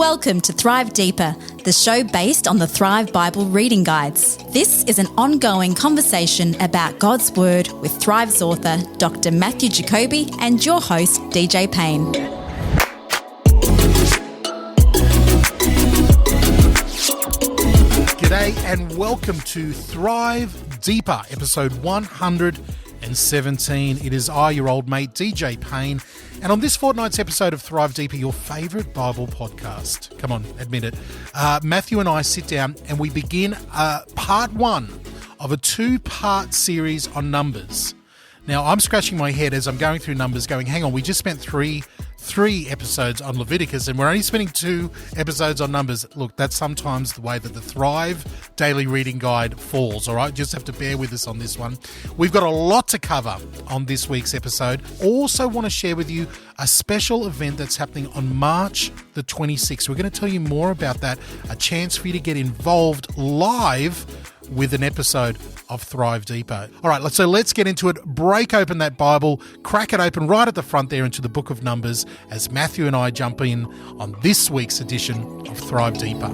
Welcome to Thrive Deeper, the show based on the Thrive Bible reading guides. This is an ongoing conversation about God's Word with Thrive's author, Dr. Matthew Jacoby, and your host, DJ Payne. G'day and welcome to Thrive Deeper, episode 117. It is I, your old mate, DJ Payne, and on this fortnight's episode of Thrive Deeper, your favourite Bible podcast. Come on, admit it. Matthew and I sit down and we begin part one of a two-part series on Numbers. Now, I'm scratching my head as I'm going through Numbers going, hang on, we just spent three episodes on Leviticus and we're only spending 2 episodes on Numbers. Look, that's sometimes the way that the Thrive Daily Reading Guide falls, all right? Just have to bear with us on this one. We've got a lot to cover on this week's episode. Also want to share with you a special event that's happening on March the 26th. We're going to tell you more about that, a chance for you to get involved live with an episode of Thrive Deeper. All right, so let's get into it. Break open that Bible, crack it open right at the front there into the book of Numbers as Matthew and I jump in on this week's edition of Thrive Deeper.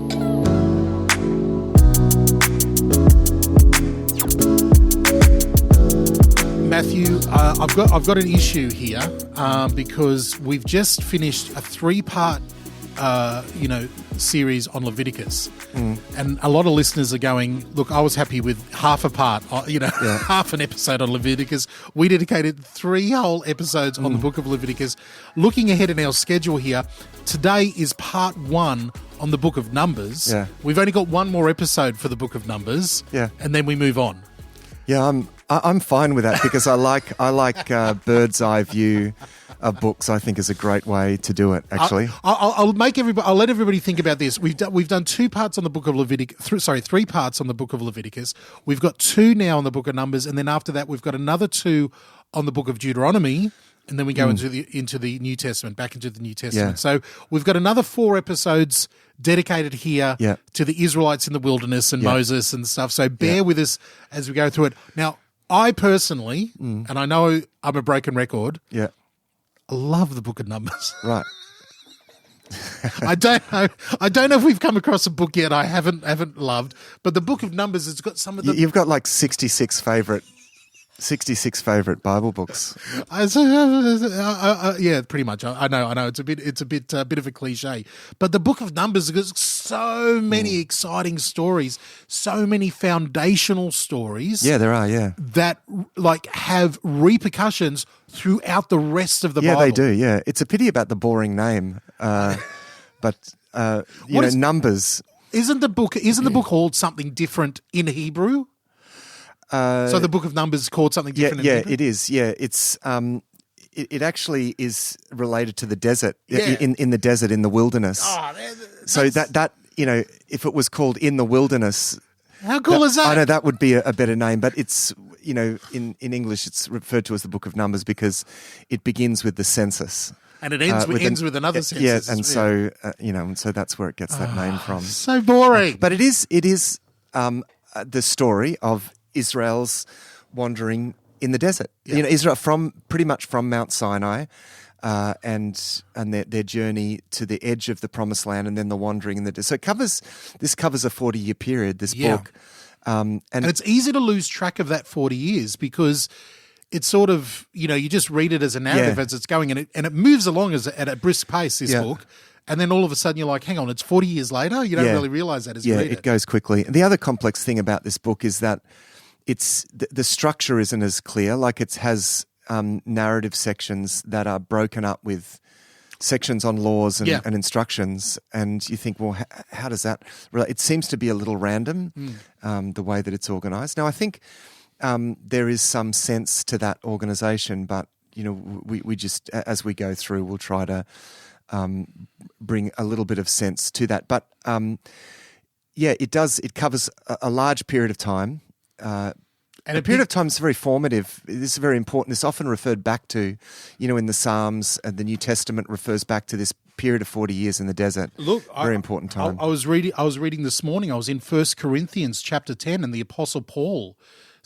Matthew, I've got an issue here because we've just finished a 3-part series on Leviticus. And a lot of listeners are going, look, I was happy with half a part, half an episode on Leviticus. We dedicated 3 whole episodes on the book of Leviticus. Looking ahead in our schedule here, today is part 1 on the book of Numbers. Yeah. We've only got 1 more episode for the book of Numbers. Yeah. And then we move on. Yeah, I'm fine with that because I like bird's eye view of books. I think is a great way to do it. Actually, I'll let everybody think about this. We've done 2 parts on the book of Leviticus. 3 parts on the book of Leviticus. We've got 2 now on the book of Numbers, and then after that, we've got another 2 on the book of Deuteronomy, and then we go into the New Testament, back into the New Testament. Yeah. So we've got another 4 episodes dedicated here to the Israelites in the wilderness and Moses and stuff. So bear with us as we go through it. Now, I personally, and I know I'm a broken record, I love the book of Numbers. Right. I don't know if we've come across a book yet I haven't loved, but the book of Numbers has got some of the... You've got like 66 favourite Bible books. Yeah, pretty much. I know. It's a bit of a cliche, but the book of Numbers has got so many exciting stories, so many foundational stories. Yeah, there are. Yeah, that like have repercussions throughout the rest of the Bible. Yeah, they do. Yeah, it's a pity about the boring name, but Numbers. Isn't the book called something different in Hebrew? So the book of Numbers is called something different. Yeah, it is. Yeah, it's it actually is related to the desert. Yeah. In the desert, in the wilderness. So that if it was called In the Wilderness, how cool is that? I know that would be a better name, but it's in English it's referred to as the book of Numbers because it begins with the census. And it ends with another census. Yeah, and so so that's where it gets that name from. So boring. But it is the story of Israel's wandering in the desert. Yeah. Israel pretty much from Mount Sinai, and their journey to the edge of the Promised Land, and then the wandering in the desert. So this covers a 40-year period. This book, and it's easy to lose track of that 40 years because it's sort of you just read it as a narrative as it's going, and it moves along at a brisk pace. This book. And then all of a sudden you're like, hang on, it's 40 years later? You don't really realise that as you read it. Yeah, it goes quickly. And the other complex thing about this book is that it's the structure isn't as clear. Like it has narrative sections that are broken up with sections on laws and instructions. And you think, well, how does that relate? It seems to be a little random, the way that it's organised. Now, I think there is some sense to that organisation, but, we just, as we go through, we'll try to bring a little bit of sense to that. But, it does. It covers a large period of time. And a period of time is very formative. This is very important. It's often referred back to, in the Psalms, and the New Testament refers back to this period of 40 years in the desert. Look, very important time. I was reading this morning. I was in 1 Corinthians chapter 10, and the Apostle Paul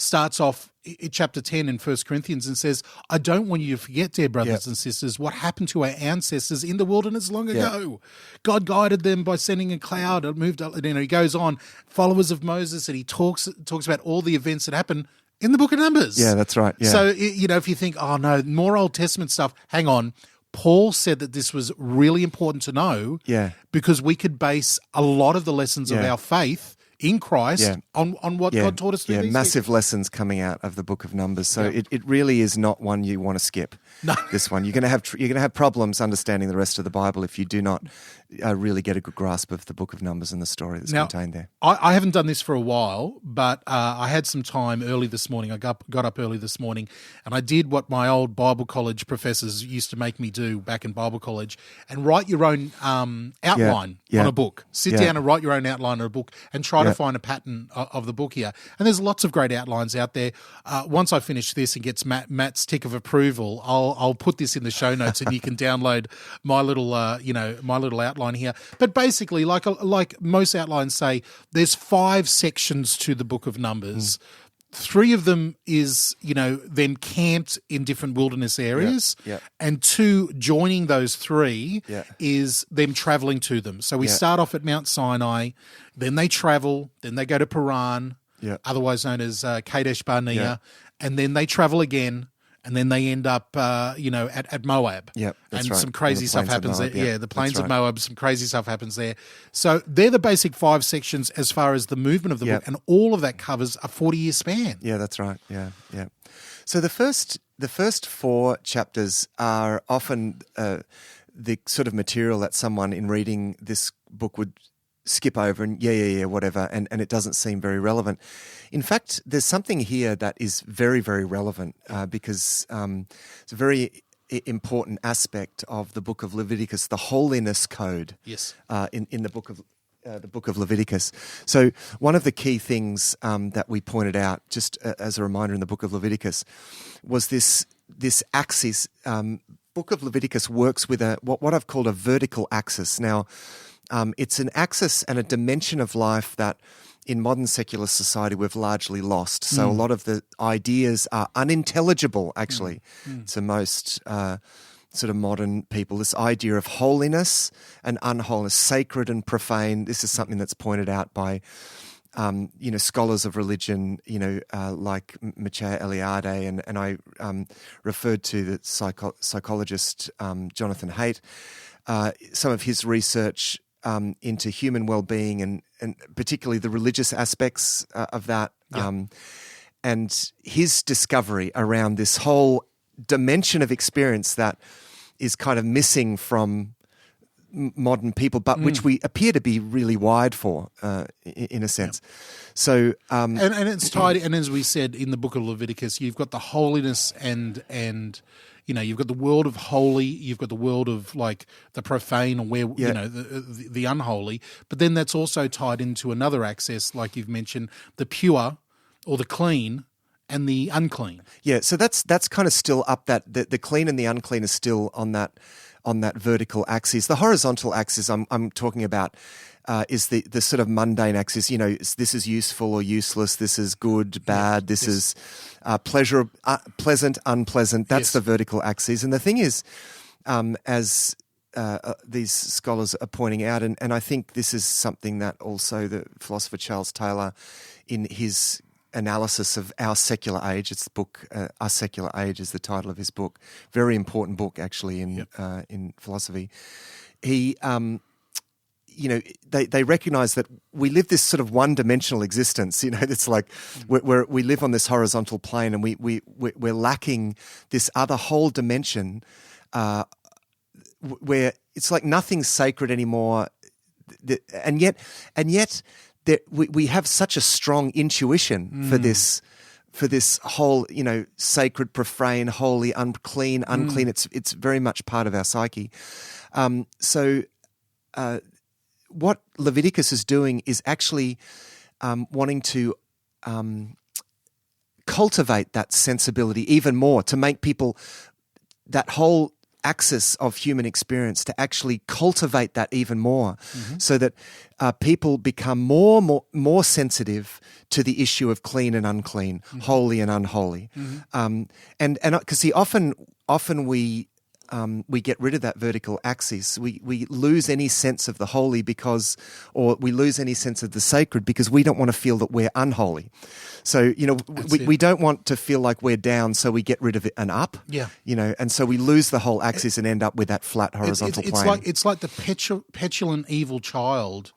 starts off chapter 10 in 1 Corinthians and says, I don't want you to forget, dear brothers and sisters, what happened to our ancestors in the wilderness long ago. God guided them by sending a cloud. It moved up, he goes on, followers of Moses, and he talks about all the events that happened in the book of Numbers. Yeah, that's right. Yeah. So, if you think, oh no, more Old Testament stuff, hang on. Paul said that this was really important to know because we could base a lot of the lessons of our faith in Christ on what God taught us to do. Massive lessons coming out of the book of Numbers. So it really is not one you want to skip. No. This one. You're going to have problems understanding the rest of the Bible if you do not really get a good grasp of the book of Numbers and the story that's contained there. I haven't done this for a while, but I had some time early this morning. I got up early this morning and I did what my old Bible college professors used to make me do back in Bible college and write your own outline on a book. Sit down and write your own outline on a book and try to find a pattern of the book here. And there's lots of great outlines out there. Once I finish this and gets Matt's tick of approval, I'll put this in the show notes and you can download my little outline here. But basically, like most outlines say, there's 5 sections to the book of Numbers. 3 of them is, them camped in different wilderness areas. And 2, joining those 3 is them traveling to them. So we start off at Mount Sinai, then they travel, then they go to Paran, otherwise known as Kadesh Barnea, and then they travel again. And then they end up, at Moab. Yep, that's and right. some crazy stuff happens Moab, there. The plains of Moab, some crazy stuff happens there. So they're the basic 5 sections as far as the movement of the book, and all of that covers a 40-year span. Yeah, that's right. Yeah. So the first 4 chapters are often the sort of material that someone in reading this book would skip over and whatever, and it doesn't seem very relevant. In fact, there's something here that is very, very relevant because it's a very important aspect of the book of Leviticus, the holiness code. Yes. In the book of Leviticus. So one of the key things that we pointed out, just as a reminder in the book of Leviticus, was this axis. Book of Leviticus works with what I've called a vertical axis. Now, it's an axis and a dimension of life that in modern secular society we've largely lost. So a lot of the ideas are unintelligible, actually, to most sort of modern people. This idea of holiness and unholiness, sacred and profane, this is something that's pointed out by scholars of religion, like Mircea Eliade, and I referred to the psychologist Jonathan Haidt, some of his research into human well-being and particularly the religious aspects of that, and his discovery around this whole dimension of experience that is kind of missing from modern people, but which we appear to be really wired for, in a sense. So, and it's tied. And as we said in the book of Leviticus, you've got the holiness and you've got the world of holy, you've got the world of like the profane or where the unholy, but then that's also tied into another axis, like you've mentioned, the pure or the clean and the unclean. Yeah, so that's kind of still up that the clean and the unclean is still on that vertical axis. The horizontal axis I'm talking about is the sort of mundane axis. This is useful or useless. This is good, bad. This is pleasure, pleasant, unpleasant. That's the vertical axis. And the thing is, as these scholars are pointing out, and I think this is something that also the philosopher Charles Taylor, in his analysis of our secular age, it's the book Our Secular Age is the title of his book, very important book actually in philosophy. He they recognise that we live this sort of one-dimensional existence. It's like we live on this horizontal plane, and we're lacking this other whole dimension where it's like nothing's sacred anymore, and yet we have such a strong intuition for this whole, sacred, profane, holy, unclean. It's very much part of our psyche. So what Leviticus is doing is actually wanting to cultivate that sensibility even more, to make people, that whole axis of human experience to actually cultivate that even more, so that people become more sensitive to the issue of clean and unclean, holy and unholy. And because see, often we get rid of that vertical axis. We lose any sense of the holy or we lose any sense of the sacred because we don't want to feel that we're unholy. So, we don't want to feel like we're down, so we get rid of an up. Yeah. And so we lose the whole axis and end up with that flat horizontal plane. It's like the petulant evil child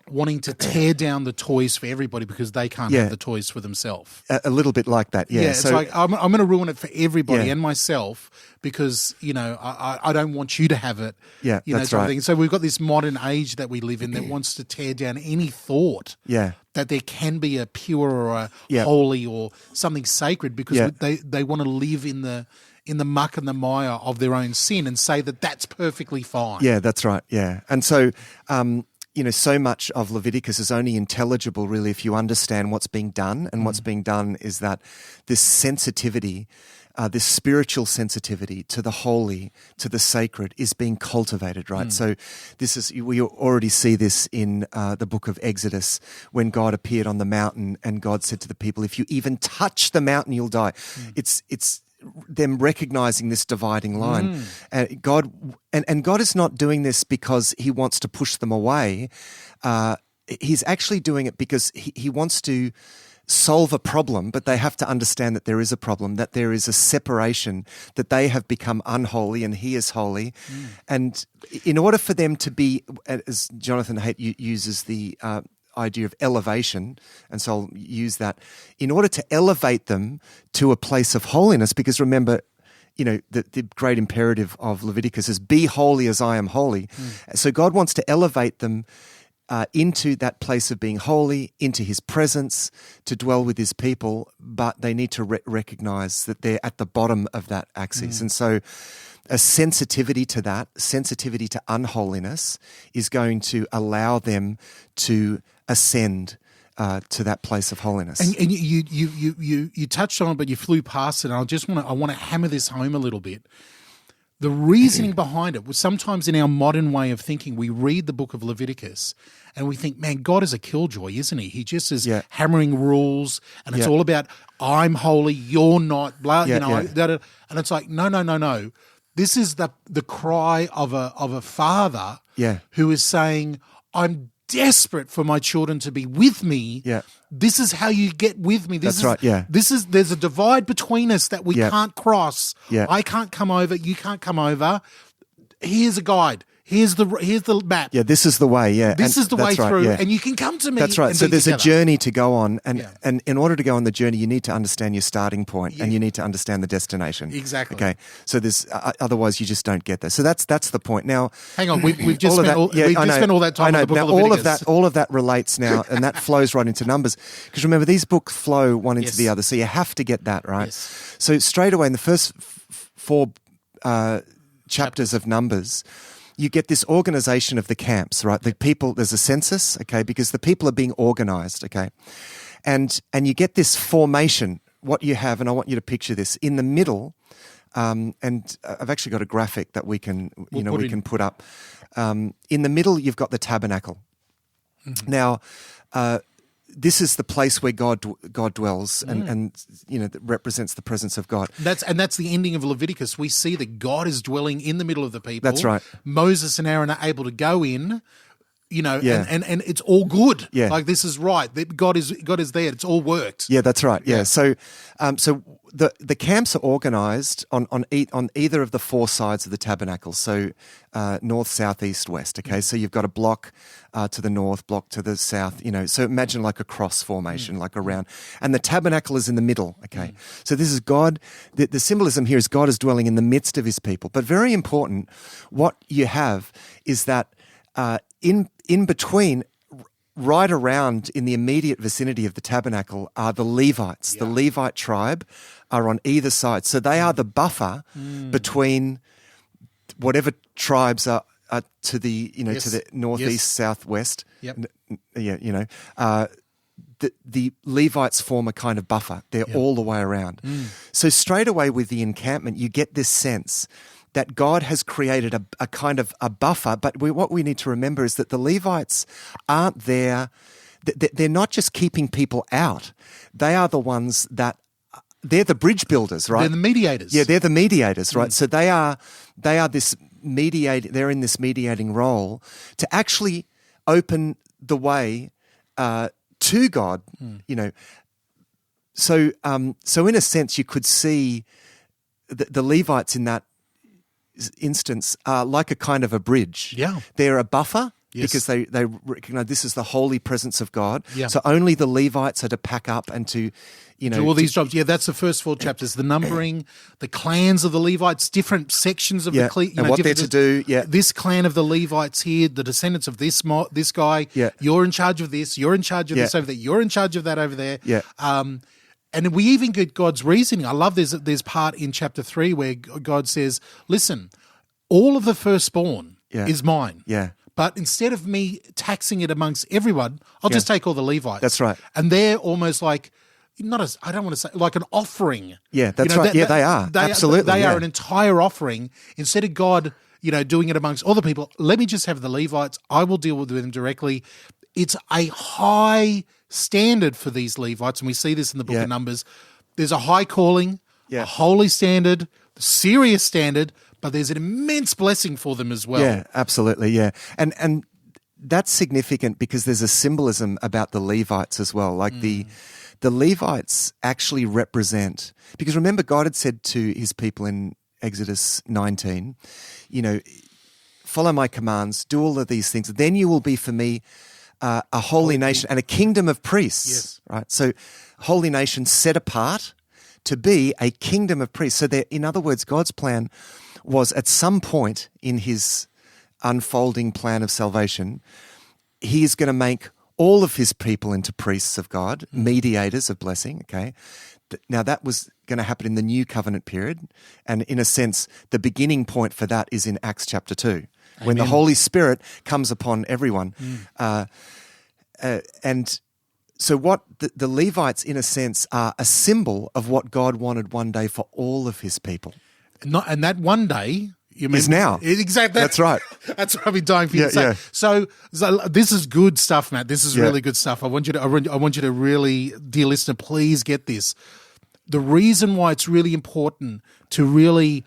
wanting to tear down the toys for everybody because they can't have the toys for themselves. A little bit like that, yeah. It's like, I'm going to ruin it for everybody and myself because, I don't want you to have it. Yeah, that's right. So we've got this modern age that we live in that wants to tear down any thought that there can be a pure or a holy or something sacred because they want to live in the muck and the mire of their own sin and say that that's perfectly fine. Yeah, that's right, yeah. And so... so much of Leviticus is only intelligible really if you understand what's being done. And what's being done is that this sensitivity, this spiritual sensitivity to the holy, to the sacred is being cultivated, right? So we already see this in the book of Exodus when God appeared on the mountain and God said to the people, if you even touch the mountain, you'll die. It's them recognizing this dividing line. And God is not doing this because he wants to push them away. He's actually doing it because he wants to solve a problem, but they have to understand that there is a problem, that there is a separation, that they have become unholy and he is holy. And in order for them to be, as Jonathan Haidt uses the idea of elevation, and so I'll use that, in order to elevate them to a place of holiness, because remember, the great imperative of Leviticus is be holy as I am holy. So God wants to elevate them into that place of being holy, into his presence, to dwell with his people, but they need to recognize that they're at the bottom of that axis. And so a sensitivity to that, sensitivity to unholiness, is going to allow them to ascend to that place of holiness. And you touched on it, but you flew past it. And I want to hammer this home a little bit. The reasoning behind it was sometimes in our modern way of thinking, we read the book of Leviticus and we think, man, God is a killjoy, isn't he? He just is hammering rules and it's all about I'm holy, you're not, blah, and it's like, no. This is the cry of a father who is saying, I'm desperate for my children to be with me. Yeah. This is how you get with me. There's a divide between us that we can't cross. Yeah. I can't come over, you can't come over. Here's a guide. Here's the map. Yeah, this is the way, This is the way through, and you can come to me. That's right. And so there's together. A journey to go on, and in order to go on the journey, you need to understand your starting point, and you need to understand the destination. Exactly. Okay. So there's otherwise you just don't get there. So that's the point. Now, hang on, we've just spent all that time. I know. On the book now of Leviticus. all of that relates now, and that flows right into Numbers. Because remember, these books flow one into the other, so you have to get that right. Yes. So straight away in the first four chapters of Numbers, you get this organization of the camps, right? The people, there's a census, okay, because the people are being organized, okay? And you get this formation, what you have, and I want you to picture this, in the middle, and I've actually got a graphic that we can put up. In the middle, you've got the tabernacle. Mm-hmm. Now, this is the place where God dwells, and that represents the presence of God. That's the ending of Leviticus. We see that God is dwelling in the middle of the people. That's right. Moses and Aaron are able to go in, and it's all good. Yeah. Like this is right. That God is there. It's all worked. Yeah, that's right. Yeah. So the camps are organized on either of the four sides of the tabernacle. So north, south, east, west. Okay. So you've got a block to the north, block to the south. So imagine like a cross formation, like a round, and the tabernacle is in the middle. Okay. So this is God. The symbolism here is God is dwelling in the midst of his people. But very important, what you have is that in between, right around in the immediate vicinity of the tabernacle are the Levites. Yeah. The Levite tribe are on either side. So they are the buffer between whatever tribes are to the to the northeast, southwest. Yep. The Levites form a kind of buffer. They're all the way around. So straight away with the encampment, you get this sense that God has created a kind of a buffer. But what we need to remember is that the Levites aren't there. They're not just keeping people out. They are the ones that they're the bridge builders, right? They're the mediators. Yeah, they're the mediators, right? So they are this they're in this mediating role to actually open the way to God, you know. So in a sense, you could see the Levites in that instance are like a kind of a bridge. Yeah. They're a buffer. Yes. Because they recognize this is the holy presence of God. Yeah. So only the Levites are to pack up and to, you know, do all these jobs. Yeah, that's the first 4 chapters. The numbering, the clans of the Levites, different sections of the clan. And what they're to do. Yeah. This clan of the Levites here, the descendants of this guy. Yeah. You're in charge of this. You're in charge of this over there. You're in charge of that over there. Yeah. And we even get God's reasoning. I love there's part in chapter 3 where God says, listen, all of the firstborn is mine. Yeah. But instead of me taxing it amongst everyone, I'll just take all the Levites. That's right. And they're almost like, I don't want to say, like an offering. Yeah, that's right. They are. Absolutely. They are an entire offering. Instead of God, doing it amongst all the people, let me just have the Levites. I will deal with them directly. It's a high standard for these Levites, and we see this in the book of Numbers. There's a high calling, a holy standard, serious standard, but there's an immense blessing for them as well. Yeah, absolutely, yeah. And that's significant because there's a symbolism about the Levites as well. Like the Levites actually represent, because remember God had said to his people in Exodus 19, follow my commands, do all of these things, then you will be for me a holy nation and a kingdom of priests. Yes. Right? So holy nation set apart to be a kingdom of priests. So in other words, God's plan was at some point in his unfolding plan of salvation, he is going to make all of his people into priests of God, mediators of blessing, okay? Now, that was going to happen in the New Covenant period, and in a sense, the beginning point for that is in Acts chapter 2, when the Holy Spirit comes upon everyone. And so what the Levites, in a sense, are a symbol of what God wanted one day for all of his people. And that one day, is now. Exactly. That's right. That's what I've been dying for you to say. Yeah. So this is good stuff, Matt. This is really good stuff. I want you to really, dear listener, please get this. The reason why it's really important to really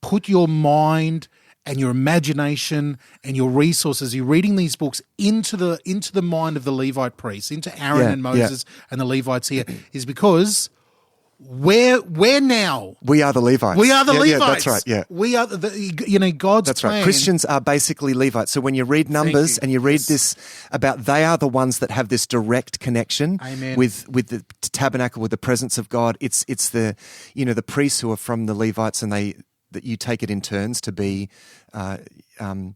put your mind and your imagination and your resources, you're reading these books into the mind of the Levite priests, into Aaron and Moses and the Levites here, is because we're now. We are the Levites. We are the Levites. Yeah, that's right. Yeah, we are God's That's plan. right. Christians are basically Levites. So when you read Numbers and you read this about, they are the ones that have this direct connection with the tabernacle, with the presence of God. It's the the priests who are from the Levites, and that you take it in turns to be, to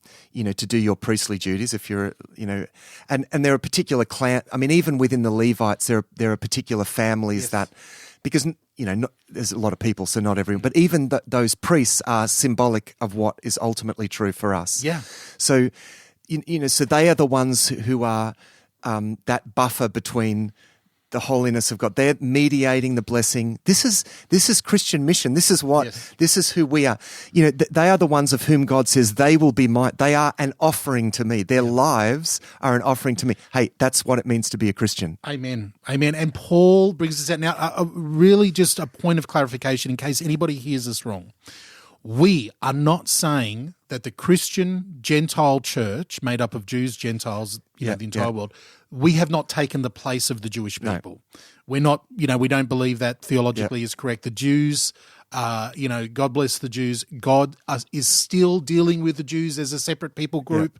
do your priestly duties. If you're, and there are particular clan. I mean, even within the Levites, there are particular families that. Because, there's a lot of people, so not everyone. But even those priests are symbolic of what is ultimately true for us. Yeah. So, so they are the ones who are that buffer between the holiness of God. They're mediating the blessing. This is Christian mission. This is this is who we are. They are the ones of whom God says they will be they are an offering to me. Their lives are an offering to me. Hey, that's what it means to be a Christian. Amen. Amen. And Paul brings us out now, really just a point of clarification in case anybody hears us wrong. We are not saying that the Christian Gentile church, made up of Jews, Gentiles, the entire world, we have not taken the place of the Jewish people. No. We're not, we don't believe that theologically is correct. The Jews, God bless the Jews. God is still dealing with the Jews as a separate people group.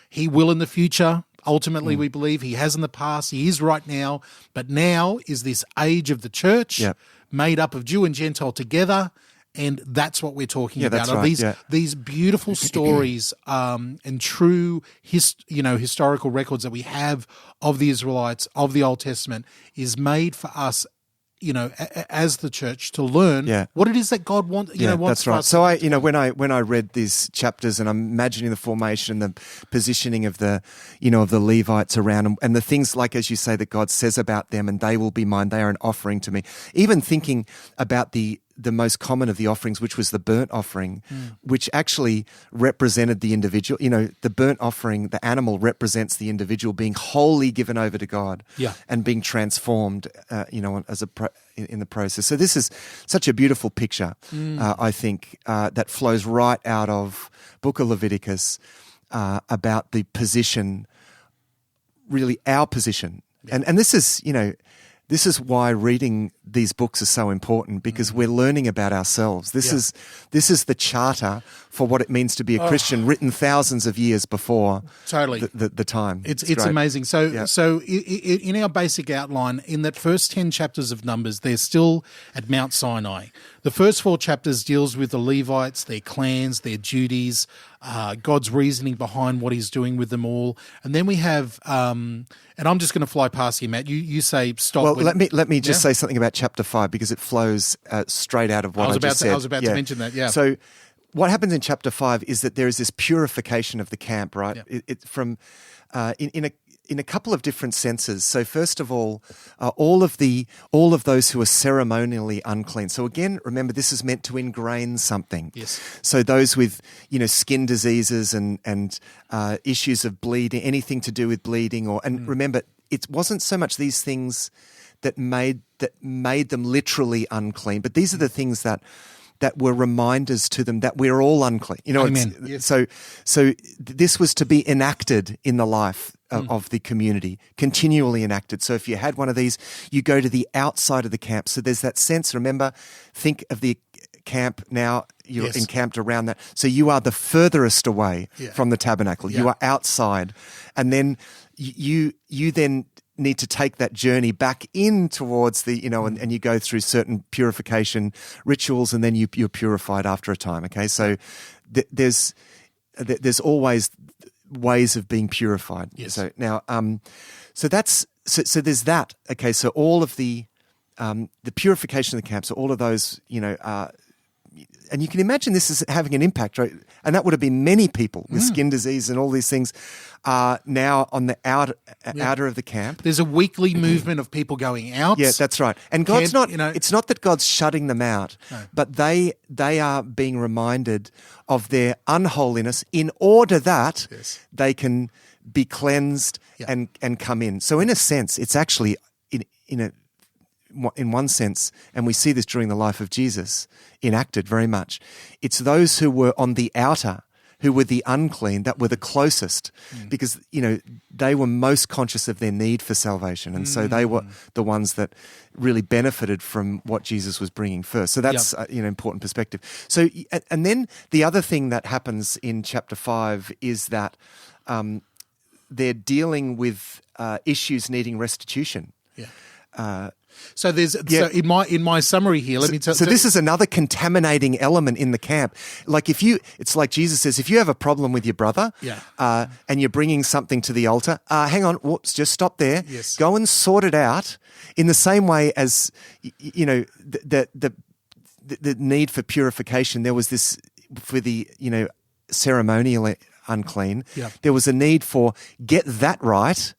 He will in the future. Ultimately, we believe he has in the past. He is right now. But now is this age of the church made up of Jew and Gentile together. And that's what we're talking about. That's right. These beautiful stories and true historical records that we have of the Israelites, of the Old Testament, is made for us, as the church to learn what it is that God wants. Wants that's right. So when I read these chapters and I'm imagining the formation, the positioning of the Levites around and the things like, as you say, that God says about them, and they will be mine. They are an offering to me. Even thinking about the the most common of the offerings, which was the burnt offering, which actually represented the individual. You know, the burnt offering, the animal represents the individual being wholly given over to God and being transformed, in the process. So this is such a beautiful picture, I think, that flows right out of Book of Leviticus about the position, really our position. And this is, this is why reading these books is so important, because we're learning about ourselves. This is the charter for what it means to be a Christian, written thousands of years before the time. It's amazing. So in our basic outline, in that first 10 chapters of Numbers, they're still at Mount Sinai. The first 4 chapters deals with the Levites, their clans, their duties, God's reasoning behind what he's doing with them all. And then we have, and I'm just going to fly past here, Matt. You say stop. Well, let me just say something about chapter 5, because it flows straight out of what I just said. I was about to mention that, yeah. So what happens in chapter 5 is that there is this purification of the camp, right? Yeah. It from in a couple of different senses. So first of all of those who are ceremonially unclean. So again, remember, this is meant to ingrain something. Yes. So those with skin diseases and issues of bleeding, anything to do with bleeding, and remember, it wasn't so much these things that made them literally unclean, but these are the things that were reminders to them that we're all unclean. Amen. Yes. So this was to be enacted in the life of the community, continually enacted. So if you had one of these, you go to the outside of the camp. So there's that sense, remember, think of the camp now, you're encamped around that. So you are the furthest away from the tabernacle. You are outside. And then you then need to take that journey back in towards the, and you go through certain purification rituals, and then you're purified after a time. Okay, so there's always ways of being purified. Yes. So now, so there's that. Okay, so all of the purification of the camp. So all of those, and you can imagine this is having an impact, right? And that would have been many people with skin disease and all these things now on the outer of the camp. There's a weekly movement of people going out. Yeah, that's right. And God's it's not that God's shutting them out, but they are being reminded of their unholiness in order that they can be cleansed and come in. So in a sense, it's actually in one sense, and we see this during the life of Jesus, enacted very much. It's those who were on the outer, who were the unclean, that were the closest, because, they were most conscious of their need for salvation. And so they were the ones that really benefited from what Jesus was bringing first. So that's an important perspective. So, and then the other thing that happens in chapter 5 is that they're dealing with issues needing restitution. Yeah. So there's so in my summary here, let me tell. So this is another contaminating element in the camp. Like it's like Jesus says, if you have a problem with your brother, and you're bringing something to the altar, hang on, whoops, just stop there. Yes. Go and sort it out. In the same way as the need for purification, there was this for the ceremonially unclean. Yeah. There was a need for get that right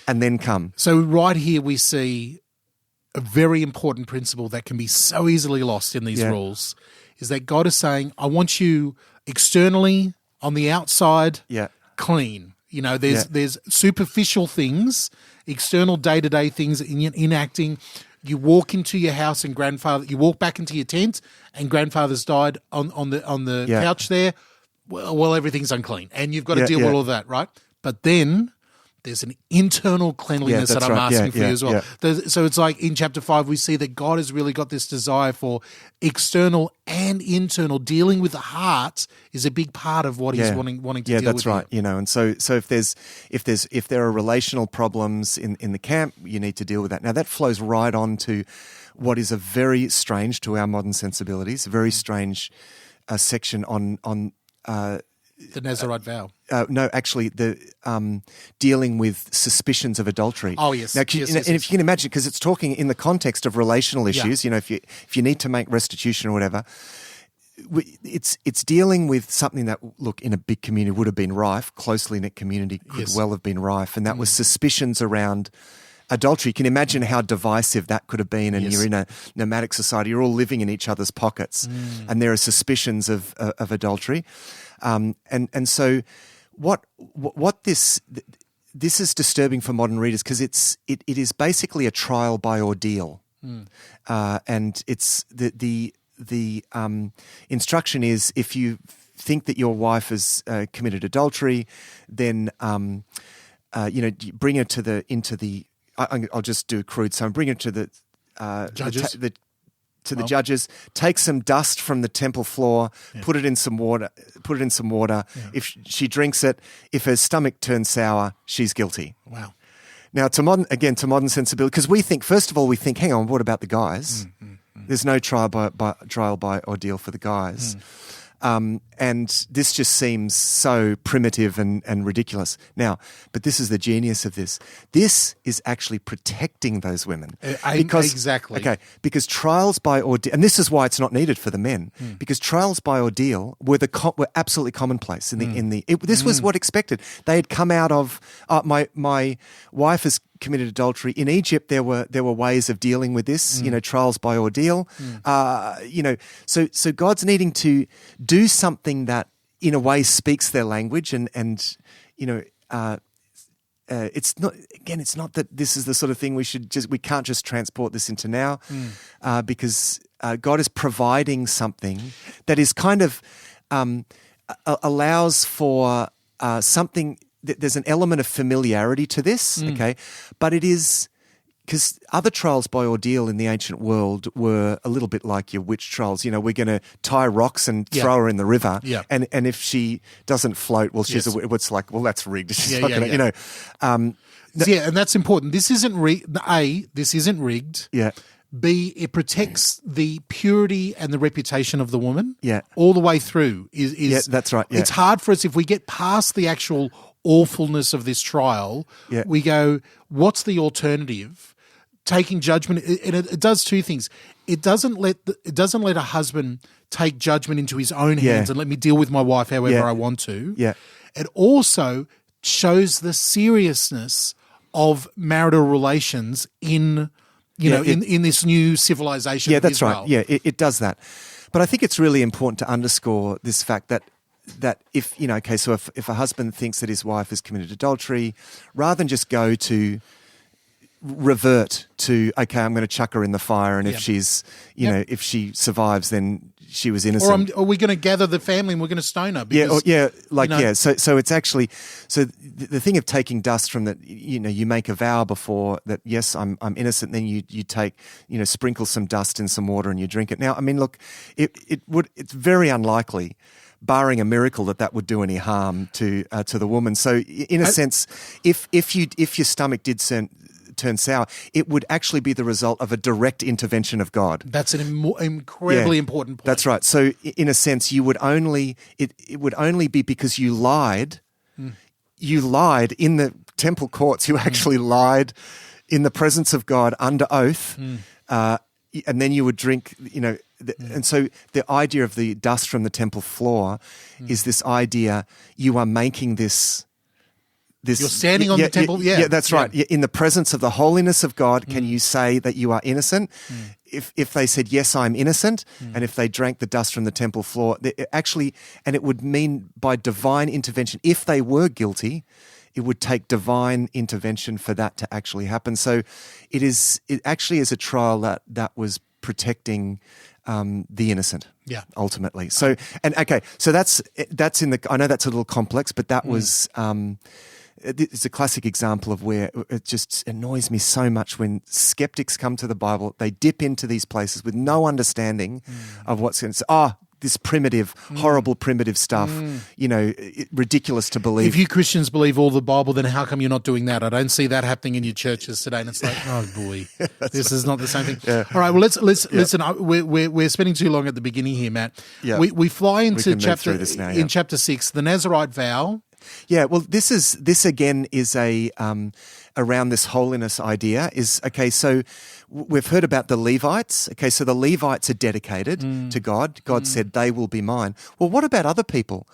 and then come. So right here we see a very important principle that can be so easily lost in these rules, is that God is saying, I want you externally, on the outside, clean. There's superficial things, external day-to-day things enacting. You walk into your house and you walk back into your tent and grandfather's died on the couch there. Well, everything's unclean and you've got to deal with all of that, right? But then there's an internal cleanliness that I'm asking for you as well. Yeah. So it's like in chapter 5, we see that God has really got this desire for external and internal. Dealing with the heart is a big part of what he's wanting to deal with. Yeah, that's right. And so if there are relational problems in the camp, you need to deal with that. Now that flows right on to what is a very strange to our modern sensibilities, a very strange section on the Nazirite vow. No, actually, the dealing with suspicions of adultery. Oh, yes. Now, if you can imagine, because it's talking in the context of relational issues, if you need to make restitution or whatever, it's dealing with something that, look, in a big community would have been rife, closely knit community could well have been rife, and that was suspicions around adultery. You can imagine how divisive that could have been, and Yes. you're in a nomadic society. You're all living in each other's pockets, and there are suspicions of adultery, and so what this is disturbing for modern readers because it is basically a trial by ordeal, and it's the instruction is if you think that your wife has committed adultery, then bring her I'll just do a crude sum. Bring her to the Judges. the judges. Take some dust from the temple floor. Put it in some water. If she drinks it, if her stomach turns sour, she's guilty. Wow. Now, to modern sensibility, because we think, first of all, hang on, what about the guys? There's no trial by ordeal for the guys. And this just seems so primitive and ridiculous. Now, but this is the genius of this. This is actually protecting those women. Exactly. Okay, because trials by ordeal, and this is why it's not needed for the men, because trials by ordeal were absolutely commonplace this was what expected. They had come out of my wife has committed adultery. In Egypt, there were ways of dealing with this, trials by ordeal. So God's needing to do something that in a way speaks their language and it's not that this is the sort of thing we can't just transport this into now because God is providing something that is kind of allows for something. There's an element of familiarity to this, okay, but it is because other trials by ordeal in the ancient world were a little bit like your witch trials. We're going to tie rocks and throw her in the river, and if she doesn't float, well, she's it's like, well, that's rigged. She's not going to, and that's important. This isn't rigged. This isn't rigged. Yeah. B, it protects the purity and the reputation of the woman. Yeah. All the way through. Is that's right. Yeah. It's hard for us if we get past the actual awfulness of this trial. Yeah. We go, what's the alternative? Taking judgment, and it does two things. It doesn't let a husband take judgment into his own hands and let me deal with my wife however I want to. Yeah. It also shows the seriousness of marital relations in this new civilization. Yeah, of that's Israel. right. Yeah, it does that. But I think it's really important to underscore this fact that if so if a husband thinks that his wife has committed adultery, rather than just go to revert to, okay, I'm going to chuck her in the fire, and if she's, if she survives, then she was innocent. Or we're going to gather the family and we're going to stone her. Because, So it's actually, the thing of taking dust from that, you make a vow before that, yes, I'm innocent. Then you take, sprinkle some dust in some water and you drink it. Now, I mean, look, it's very unlikely, barring a miracle, that would do any harm to the woman. So in a sense, if your stomach did turn sour, it would actually be the result of a direct intervention of God. That's an incredibly important point. That's right. So in a sense, you would only it would only be because you lied. You lied in the temple courts. You actually lied in the presence of God under oath, and then you would drink. And so the idea of the dust from the temple floor is this idea: you are making this. You're standing on the temple. Yeah, that's right. In the presence of the holiness of God, can you say that you are innocent? If they said, yes, I'm innocent, and if they drank the dust from the temple floor, and it would mean by divine intervention, if they were guilty, it would take divine intervention for that to actually happen. So it actually is a trial that was protecting the innocent. Yeah. Ultimately. So that's in the, I know that's a little complex, but that was, it's a classic example of where it just annoys me so much when skeptics come to the Bible. They dip into these places with no understanding of what's going to this primitive, horrible primitive stuff, ridiculous to believe. If you Christians believe all the Bible, then how come you're not doing that? I don't see that happening in your churches today. And it's like, oh boy, this is not the same thing. Yeah. All right, well, let's listen. We're spending too long at the beginning here, Matt. Yeah. We fly into chapter 6, the Nazirite vow. Yeah, well, this again is a around this holiness idea is, okay, so we've heard about the Levites. Okay, so the Levites are dedicated to God. God said they will be mine. Well, what about other people?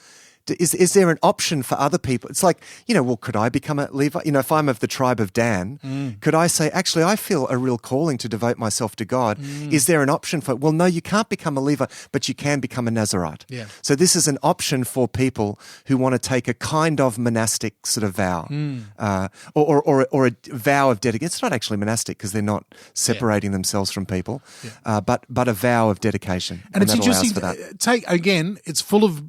Is there an option for other people? It's like, well, could I become a Levite? If I'm of the tribe of Dan, could I say, actually, I feel a real calling to devote myself to God? Is there an option for, well, no, you can't become a Levite, but you can become a Nazirite. Yeah. So this is an option for people who want to take a kind of monastic sort of vow, or a vow of dedication. It's not actually monastic because they're not separating themselves from people, but a vow of dedication. And it's that allows interesting. for that. It's full of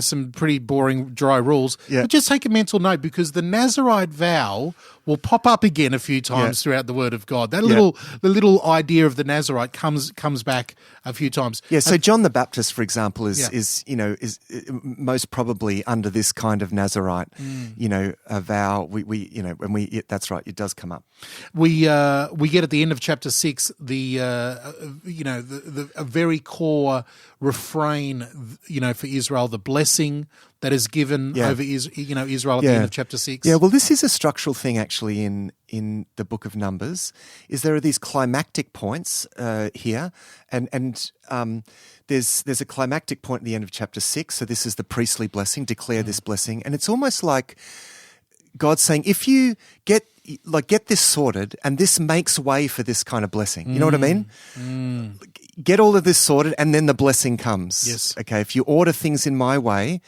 some pretty boring, dry rules. Yeah. But just take a mental note, because the Nazirite vow will pop up again a few times throughout the Word of God. The little idea of the Nazirite comes back a few times. Yeah. So John the Baptist, for example, is most probably under this kind of Nazirite, a vow. That's right. It does come up. We get at the end of chapter 6 a very core refrain, for Israel, the blessing that is given over Israel at the end of chapter 6. Yeah, well, this is a structural thing actually in the book of Numbers, is there are these climactic points here, and there's a climactic point at the end of chapter 6. So this is the priestly blessing, declare this blessing, and it's almost like God's saying, if you get this sorted, and this makes way for this kind of blessing. You know what I mean? Get all of this sorted, and then the blessing comes. Yes. Okay. If you order things in my way,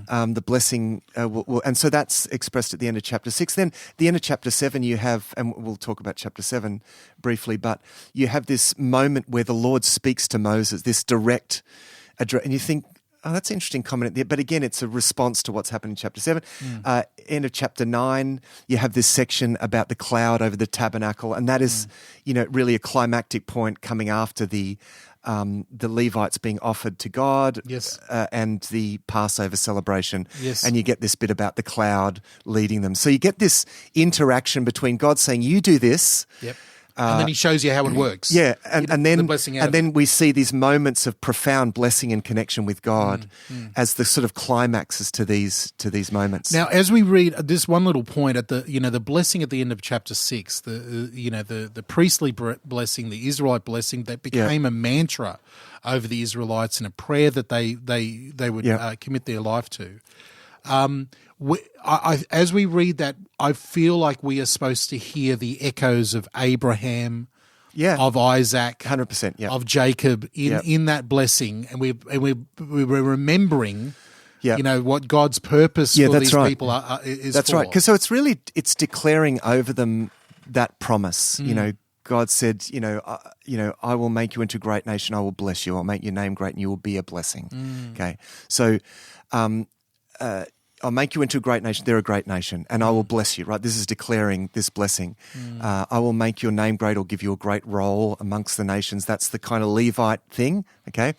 the blessing will. And so that's expressed at the end of chapter 6. Then the end of chapter 7, you have, and we'll talk about chapter 7 briefly, but you have this moment where the Lord speaks to Moses, this direct address, and you think, oh, that's an interesting comment there. But again, it's a response to what's happened in chapter 7. End of chapter 9, you have this section about the cloud over the tabernacle. And that is, really a climactic point coming after the Levites being offered to God, and the Passover celebration. Yes. And you get this bit about the cloud leading them. So you get this interaction between God saying, you do this. Yep. And then he shows you how it works. Yeah, and then the blessing out and then we see these moments of profound blessing and connection with God as the sort of climaxes to these moments. Now, as we read this one little point at the blessing at the end of chapter 6, the priestly blessing, the Israelite blessing that became a mantra over the Israelites and a prayer that they would commit their life to. As we read that, I feel like we are supposed to hear the echoes of Abraham, of Isaac, 100%, of Jacob in that blessing, and we're remembering, what God's purpose for these people is. That's for. right. Because so it's declaring over them that promise. God said, I will make you into a great nation. I will bless you. I'll make your name great, and you will be a blessing. Okay, so. I'll make you into a great nation. They're a great nation, and I will bless you, right? This is declaring this blessing. I will make your name great, or give you a great role amongst the nations. That's the kind of Levite thing, okay?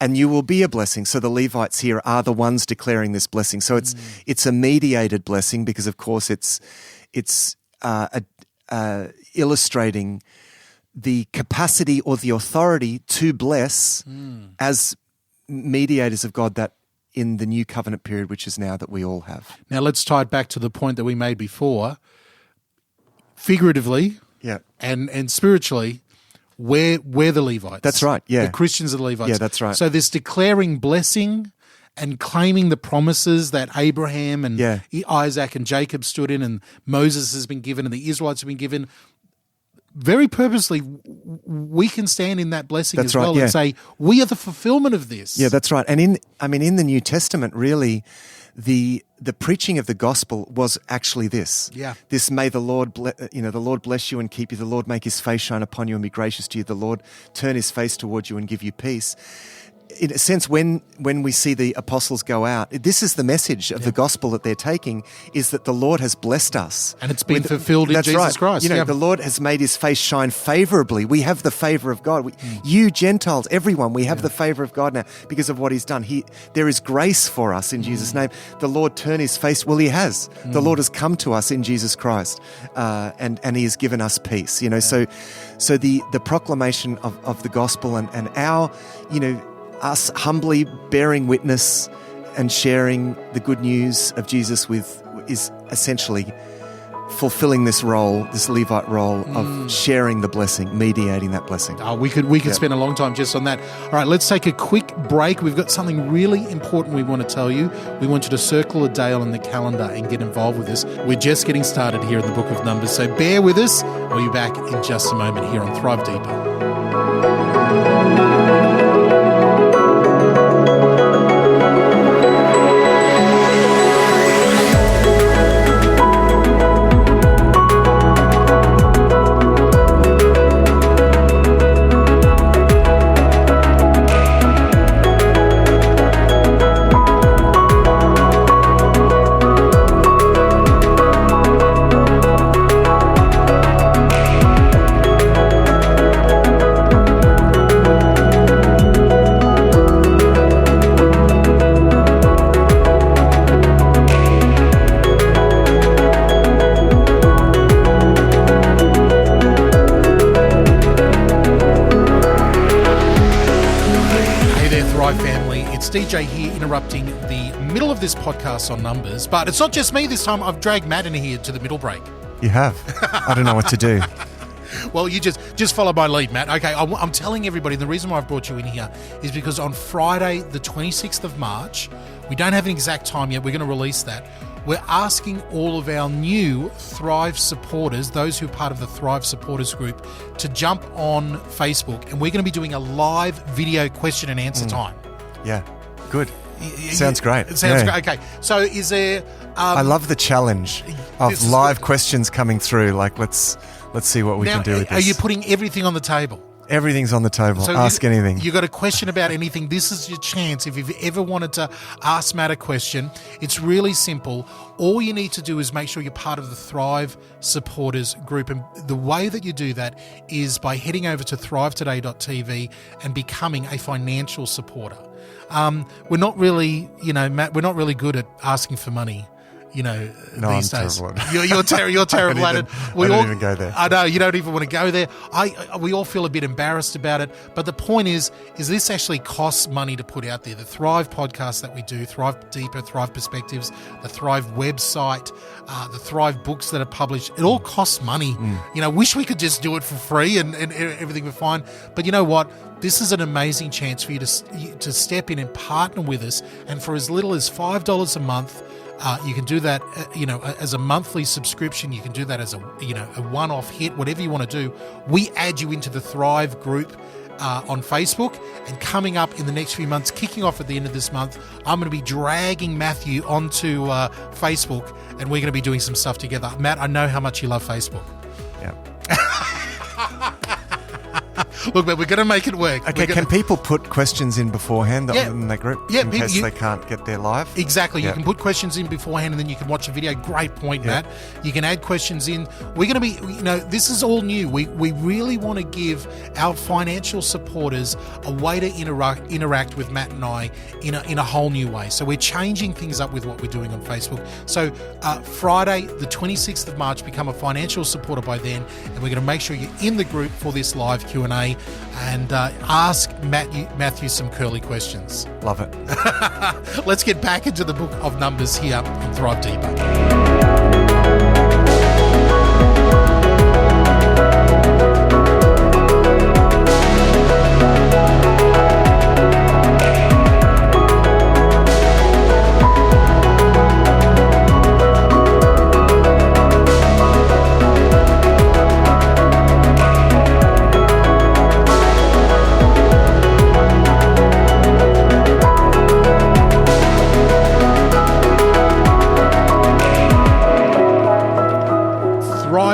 And you will be a blessing. So the Levites here are the ones declaring this blessing. So it's a mediated blessing, because, of course, it's illustrating the capacity or the authority to bless as mediators of God that in the new covenant period, which is now, that we all have. Now let's tie it back to the point that we made before. Figuratively and spiritually, we're the Levites. That's right, yeah. The Christians are the Levites. Yeah, that's right. So this declaring blessing and claiming the promises that Abraham and Isaac and Jacob stood in, and Moses has been given, and the Israelites have been given, very purposely, we can stand in that blessing as well and say, we are the fulfillment of this. Yeah, that's right. And in the New Testament, really, the preaching of the gospel was actually this. Yeah. This, may the Lord bless you and keep you. The Lord make his face shine upon you and be gracious to you. The Lord turn his face towards you and give you peace. In a sense, when we see the apostles go out, this is the message of the gospel that they're taking, is that the Lord has blessed us. And it's been fulfilled in Jesus Christ. The Lord has made his face shine favorably. We have the favor of God. You Gentiles, everyone, we have the favor of God now because of what he's done. There is grace for us in Jesus' name. The Lord turn his face. Well, he has. The Lord has come to us in Jesus Christ, and he has given us peace. So the proclamation of the gospel and our, us humbly bearing witness and sharing the good news of Jesus is essentially fulfilling this role, this Levite role of sharing the blessing, mediating that blessing. Oh, we could spend a long time just on that. All right, let's take a quick break. We've got something really important we want to tell you. We want you to circle a day on the calendar and get involved with this. We're just getting started here in the book of Numbers, so bear with us. We'll be back in just a moment here on Thrive Deeper. DJ here interrupting the middle of this podcast on Numbers, but it's not just me this time. I've dragged Matt in here to the middle break. You have. I don't know what to do. Well, you just follow my lead, Matt. Okay, I'm telling everybody the reason why I've brought you in here is because on Friday, the 26th of March, we don't have an exact time yet. We're going to release that. We're asking all of our new Thrive supporters, those who are part of the Thrive supporters group, to jump on Facebook, and we're going to be doing a live video question and answer time. Yeah. Good. Sounds great. It sounds great. Okay. So is there... I love the challenge of live questions coming through. Like, let's see what we can do with this. Are you putting everything on the table? Everything's on the table. So ask anything. You got a question about anything, this is your chance. If you've ever wanted to ask Matt a question, it's really simple. All you need to do is make sure you're part of the Thrive supporters group. And the way that you do that is by heading over to thrivetoday.tv and becoming a financial supporter. We're not really, Matt, we're not really good at asking for money. No, these I'm days. terrible. You're terrible at it. I don't even go there. I know, you don't even want to go there. We all feel a bit embarrassed about it. But the point is this actually costs money to put out there. The Thrive podcast that we do, Thrive Deeper, Thrive Perspectives, the Thrive website, the Thrive books that are published, it all costs money. Wish we could just do it for free and everything would be fine. But you know what? This is an amazing chance for you to step in and partner with us. And for as little as $5 a month, you can do that, as a monthly subscription. You can do that as a one-off hit, whatever you want to do. We add you into the Thrive group on Facebook. And coming up in the next few months, kicking off at the end of this month, I'm going to be dragging Matthew onto Facebook, and we're going to be doing some stuff together. Matt, I know how much you love Facebook. Yeah. Look, but we're going to make it work. Okay, can people put questions in beforehand in that group in case they can't get there live? Exactly. You can put questions in beforehand and then you can watch a video. Great point, Matt. You can add questions in. We're going to be, this is all new. We really want to give our financial supporters a way to interact with Matt and I in a whole new way. So we're changing things up with what we're doing on Facebook. So Friday, the 26th of March, become a financial supporter by then, and we're going to make sure you're in the group for this live Q&A and ask Matthew some curly questions. Love it. Let's get back into the book of Numbers here on Thrive Deeper.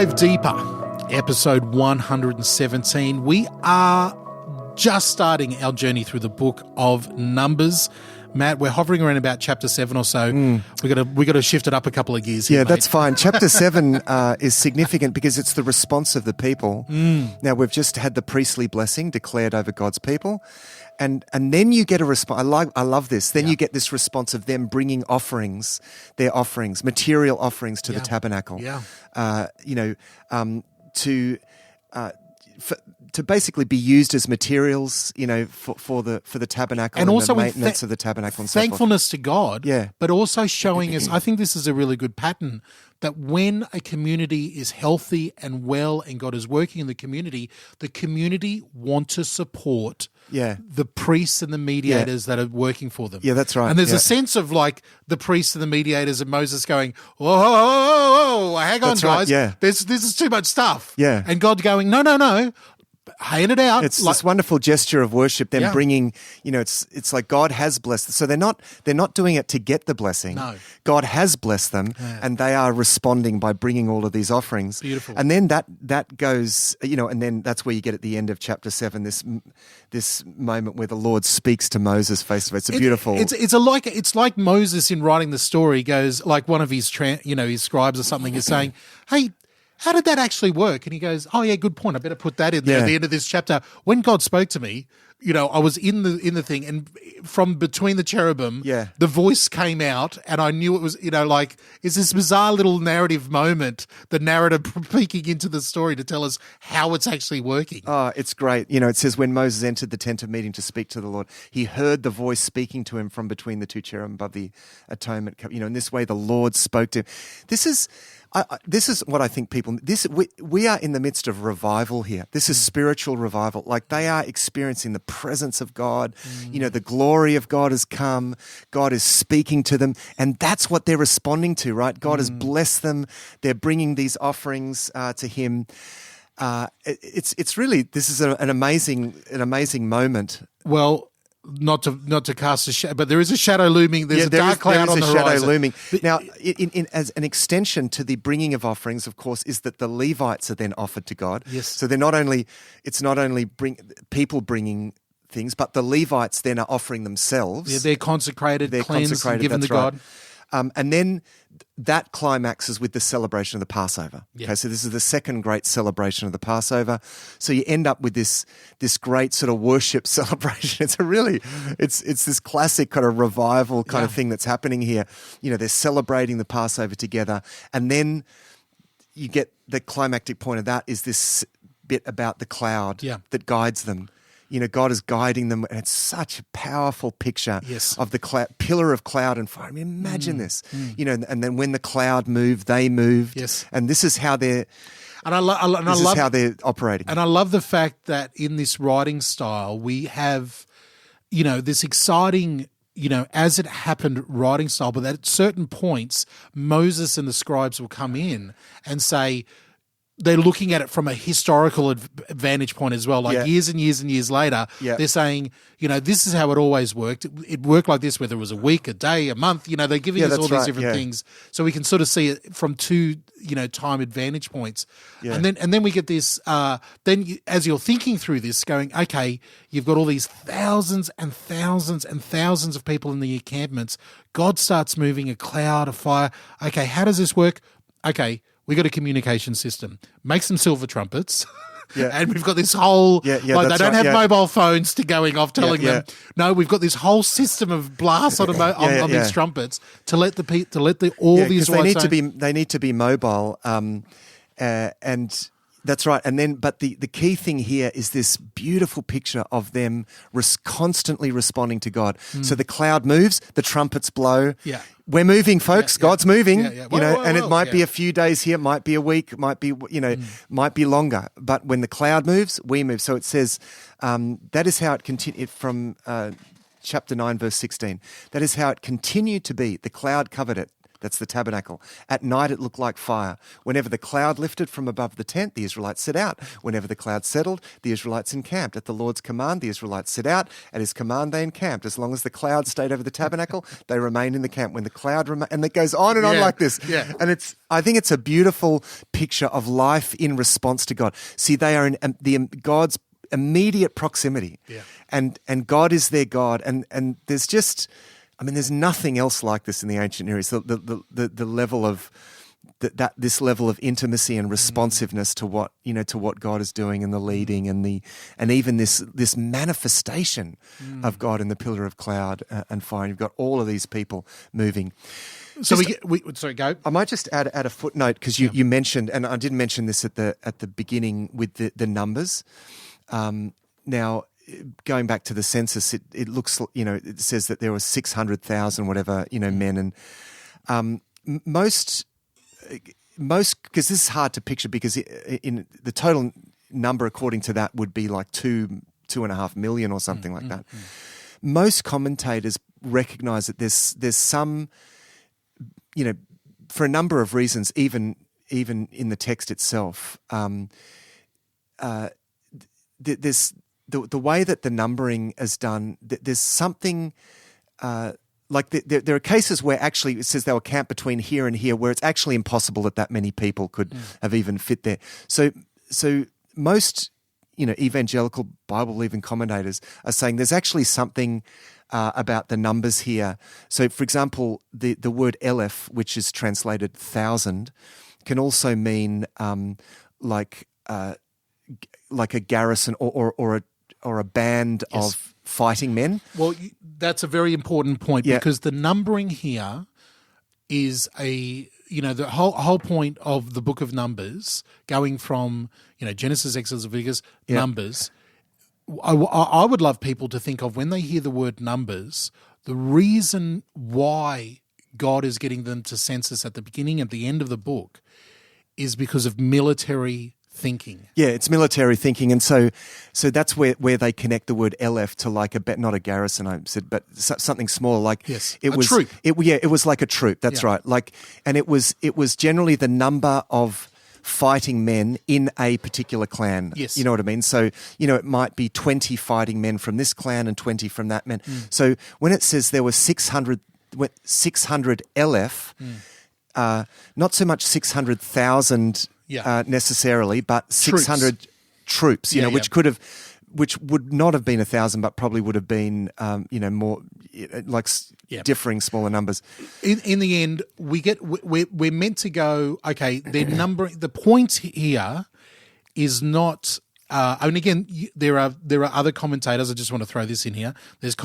Thrive Deeper, episode 117. We are just starting our journey through the book of Numbers. Matt, we're hovering around about chapter 7 or so. We got to shift it up a couple of gears here, Yeah, that's fine. Chapter 7 is significant because it's the response of the people. Now, we've just had the priestly blessing declared over God's people. And then you get a response. I love this. Then you get this response of them bringing offerings, their offerings, material offerings to the tabernacle. to basically be used as materials, for the tabernacle and also the maintenance of the tabernacle and so forth. Thankfulness to God, Yeah. but also showing us, I think this is a really good pattern, that when a community is healthy and well and God is working in the community want to support the priests and the mediators that are working for them. Yeah, that's right. And there's Yeah. a sense of like the priests and the mediators and Moses going, whoa, hang on, That's right, guys. yeah. This is too much stuff. Yeah. And God going, no, haying it out. It's this wonderful gesture of worship, them bringing, it's like God has blessed. So they're not doing it to get the blessing. No. God has blessed them, and they are responding by bringing all of these offerings. Beautiful. And then that goes, and then that's where you get at the end of chapter 7, this moment where the Lord speaks to Moses face to face. It's beautiful. It's like Moses in writing the story goes, like one of his his scribes or something is saying, hey, how did that actually work? And he goes, oh yeah, good point. I better put that in there at the end of this chapter. When God spoke to me, I was in the thing, and from between the cherubim, the voice came out, and I knew it was, it's this bizarre little narrative moment, the narrator peeking into the story to tell us how it's actually working. Oh, it's great. It says when Moses entered the tent of meeting to speak to the Lord, he heard the voice speaking to him from between the two cherubim above the atonement cup. In this way, the Lord spoke to him. This is what I think people. We are in the midst of revival here. This is spiritual revival. Like they are experiencing the presence of God. The glory of God has come. God is speaking to them, and that's what they're responding to. Right? God has blessed them. They're bringing these offerings to Him. It's really, this is an amazing moment. Well, not to cast a shadow, but there is a shadow looming. There's a dark cloud on the horizon. There is a shadow looming. Now, as an extension to the bringing of offerings, of course, is that the Levites are then offered to God. Yes. So it's not only people bringing things, but the Levites then are offering themselves. Yeah, they're consecrated, cleansed, and given to God. And then that climaxes with the celebration of the Passover. Yeah. Okay, so this is the second great celebration of the Passover. So you end up with this great sort of worship celebration. It's this classic kind of revival kind of thing that's happening here. They're celebrating the Passover together, and then you get the climactic point of that is this bit about the cloud that guides them. God is guiding them, and it's such a powerful picture of the pillar of cloud and fire. I mean, imagine this, and then when the cloud moved, they moved. Yes. And this is how they're how they're operating. And I love the fact that in this writing style, we have, this exciting, as it happened writing style, but at certain points, Moses and the scribes will come in and say, they're looking at it from a historical vantage point as well. Like years and years and years later, they're saying, this is how it always worked. It worked like this, whether it was a week, a day, a month. They're giving us all these different things, so we can sort of see it from two, time advantage points. Yeah. And then we get this. As you're thinking through this, going, okay, you've got all these thousands and thousands and thousands of people in the encampments. God starts moving a cloud of fire. Okay, how does this work? Okay. We got a communication system. Make some silver trumpets. And we've got this whole, they don't have mobile phones to going off telling them. No, we've got this whole system of blasts on these trumpets to let the Israelites they need to be mobile, and that's right. And then, but the key thing here is this beautiful picture of them constantly responding to God. So the cloud moves, the trumpets blow. Yeah. We're moving, folks. God's moving. And it might be a few days here, it might be a week, it might be might be longer. But when the cloud moves, we move. So it says that is how it continued from chapter 9, verse 16. That is how it continued to be. The cloud covered it. That's the tabernacle. At night it looked like fire. Whenever the cloud lifted from above the tent, the Israelites set out. Whenever the cloud settled, the Israelites encamped. At the Lord's command, the Israelites set out. At His command, they encamped. As long as the cloud stayed over the tabernacle, they remained in the camp. When the cloud and it goes on and on like this. Yeah. And I think it's a beautiful picture of life in response to God. See, they are in God's immediate proximity. Yeah. And God is their God. And there's just... there's nothing else like this in the ancient Near East. The level of this level of intimacy and responsiveness to what God is doing and the leading and even this manifestation of God in the pillar of cloud and fire. You've got all of these people moving. So sorry, go. I might just add a footnote because you mentioned, and I didn't mention this at the beginning with the numbers. Now, going back to the census, it looks, it says that there were 600,000 whatever, men, and most, because this is hard to picture, because in the total number according to that would be like 2.5 million or something like that. Most commentators recognize that there's some, for a number of reasons, even in the text itself, there's the way that the numbering is done. There's something like there are cases where actually it says they were camped between here and here, where it's actually impossible that many people could have even fit there. So most evangelical Bible-believing commentators are saying there's actually something about the numbers here. So, for example, the word Eleph, which is translated 1,000, can also mean like a garrison or a band of fighting men. Well, that's a very important point, because the numbering here is the whole point of the book of Numbers, going from Genesis, Exodus, Leviticus, Numbers. I would love people to think of, when they hear the word numbers, the reason why God is getting them to census at the beginning and at the end of the book is because of military thinking. Yeah, it's military thinking, and so that's where they connect the word Eleph to like not a garrison, I said, but something small, like a troop. It was like a troop. That's right. Like, and it was generally the number of fighting men in a particular clan. Yes. You know what I mean? So, it might be 20 fighting men from this clan and 20 from that man. So when it says there were 600 Eleph, not so much 600,000 necessarily, but 600 troops, which would not have been 1,000, but probably would have been, more differing smaller numbers. In the end, we're meant to go, okay, their numbering. The point here is not. And again, there are other commentators. I just want to throw this in here. There's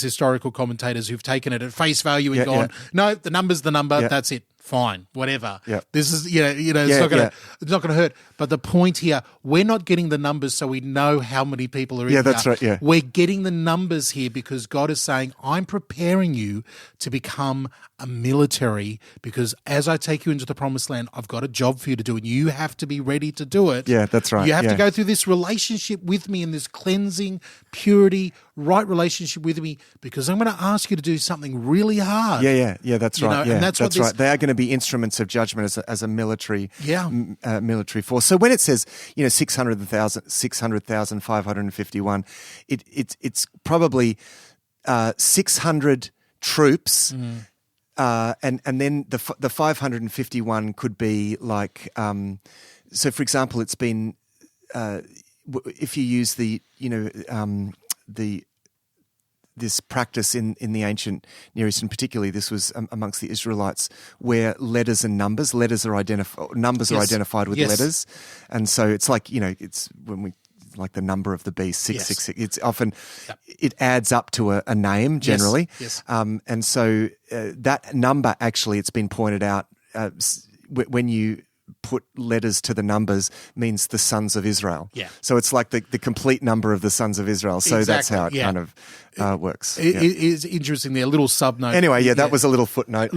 historical commentators who've taken it at face value and gone, no, the number's the number. That's it. Fine, whatever. This is, it's not going to hurt. But the point here, we're not getting the numbers so we know how many people are in here. That's right. Yeah, we're getting the numbers here because God is saying, I'm preparing you to become a military, because as I take you into the promised land, I've got a job for you to do, and you have to be ready to do it. Yeah, that's right. You have to go through this relationship with me, and this cleansing, purity, right relationship with me, because I'm going to ask you to do something really hard. Yeah, that's right. And that's right. They are going to be instruments of judgment as a military military force. So when it says 600,551, it's probably 600 troops. And then the 551 could be like, so for example, it's been, if you use this practice in the ancient Near East, and particularly this was amongst the Israelites, where letters and numbers are identified with letters, and so it's like it's when we like the number of the beast 666. It's often it adds up to a name generally, and so that number actually, it's been pointed out, when you put letters to the numbers, means the sons of Israel. Yeah. So it's like the complete number of the sons of Israel. So that's how it kind of works. It is interesting there, a little sub-note. Anyway, that was a little footnote.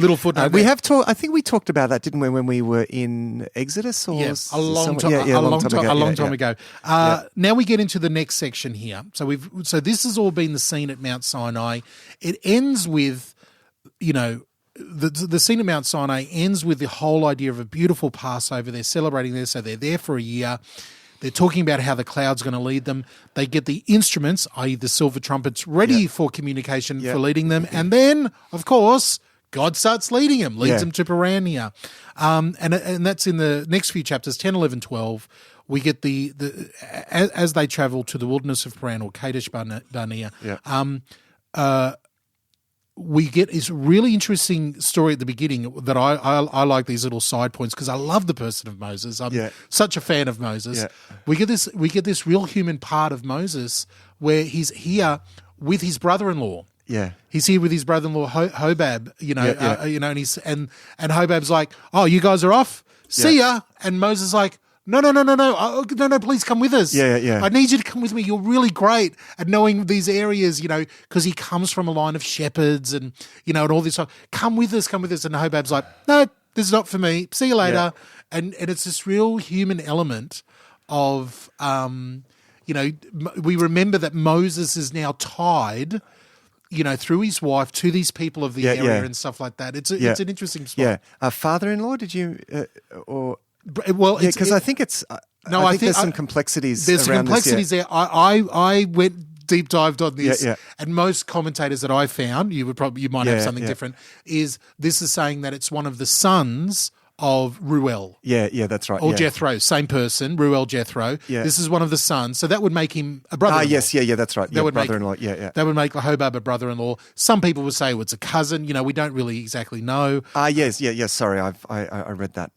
We have talked, I think we talked about that, didn't we, when we were in Exodus? Or a long time ago. Now we get into the next section here. So this has all been the scene at Mount Sinai. It ends with, the scene at Mount Sinai ends with the whole idea of a beautiful Passover. They're celebrating there, so they're there for a year. They're talking about how the cloud's going to lead them. They get the instruments, i.e. the silver trumpets, ready for communication, for leading them. And then, of course, God starts leading them, leads them to Paran here. And that's in the next few chapters, 10, 11, 12. We get as they travel to the wilderness of Paran, or Kadesh Barnea, we get this really interesting story at the beginning that I like these little side points, because I love the person of Moses. I'm such a fan of Moses. Yeah. We get this real human part of Moses where he's here with his brother-in-law. Yeah, he's here with his brother-in-law Hobab. And Hobab's like, "Oh, you guys are off. See ya." And Moses is like, no, no, please come with us. Yeah. I need you to come with me. You're really great at knowing these areas, because he comes from a line of shepherds and, and all this stuff. Come with us. And Hobab's like, no, this is not for me. See you later. Yeah. And it's this real human element of, we remember that Moses is now tied, through his wife to these people of the area and stuff like that. It's an interesting spot. Yeah. Father-in-law, did you, because I think it's, I think there's some complexities There's some around complexities this, there. I went deep dived on this, Yeah. and most commentators that I found, you might have something different, is this is saying that it's one of the sons of Ruel. Yeah, that's right. Or Jethro, same person, Ruel Jethro. Yeah. This is one of the sons, so that would make him a brother-in-law. Yes, that's right. That would brother-in-law. That would make Hobab a brother-in-law. Some people would say it's a cousin. We don't really exactly know. Yes. Sorry, I read that.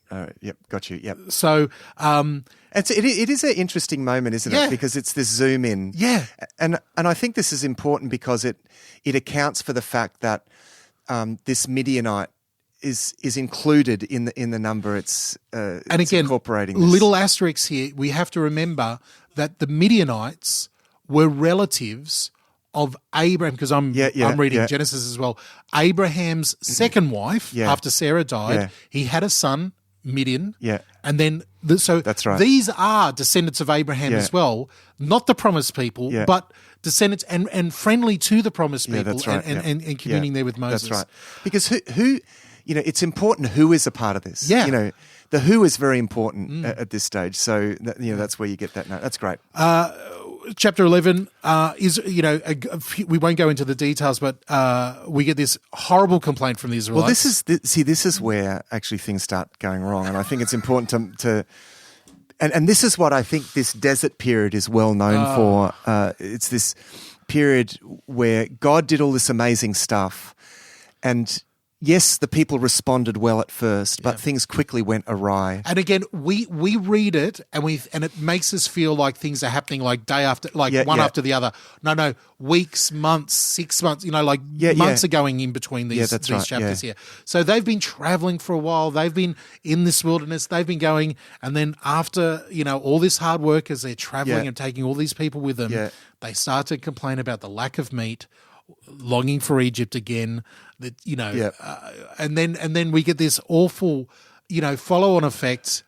Got you. Yep. So, it is an interesting moment, isn't it? Because it's this zoom in. Yeah. And I think this is important because it accounts for the fact that this Midianite is included in the number. It's incorporating this. Little asterisks here. We have to remember that the Midianites were relatives of Abraham, because I'm reading Genesis as well. Abraham's second wife, after Sarah died, he had a son, Midian. Yeah. And then, so that's right. These are descendants of Abraham as well, not the promised people, but descendants and friendly to the promised people, that's right. and communing there with Moses. That's right. Because who it's important who is a part of this. Yeah. The who is very important at this stage. So, that's where you get that note. That's great. Chapter 11 is, we won't go into the details, but we get this horrible complaint from the Israelites. Well, this is where actually things start going wrong. And I think it's important to and this is what I think this desert period is well known for. It's this period where God did all this amazing stuff, and yes, the people responded well at first, but things quickly went awry. And again, we read it and it makes us feel like things are happening like day after, one after the other. No, weeks, months, 6 months. Months are going in between these chapters here. So they've been traveling for a while. They've been in this wilderness. They've been going, and then after all this hard work as they're traveling and taking all these people with them, they start to complain about the lack of meat, longing for Egypt again. That and then we get this awful follow-on effect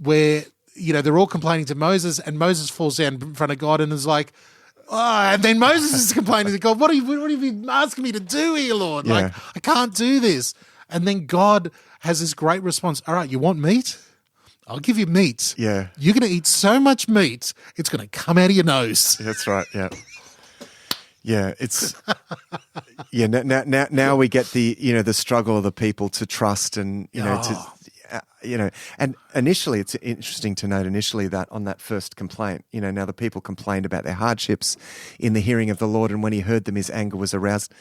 where they're all complaining to Moses, and Moses falls down in front of God and is like, and then Moses is complaining to God, what have you been asking me to do here, Lord? I can't do this. And then God has this great response. All right, you want meat? I'll give you meat. Yeah. You're going to eat so much meat, it's going to come out of your nose. That's right. Yeah. Yeah, it's now we get the struggle of the people to trust and and initially it's interesting to note that on that first complaint, now the people complained about their hardships in the hearing of the Lord, and when he heard them his anger was aroused.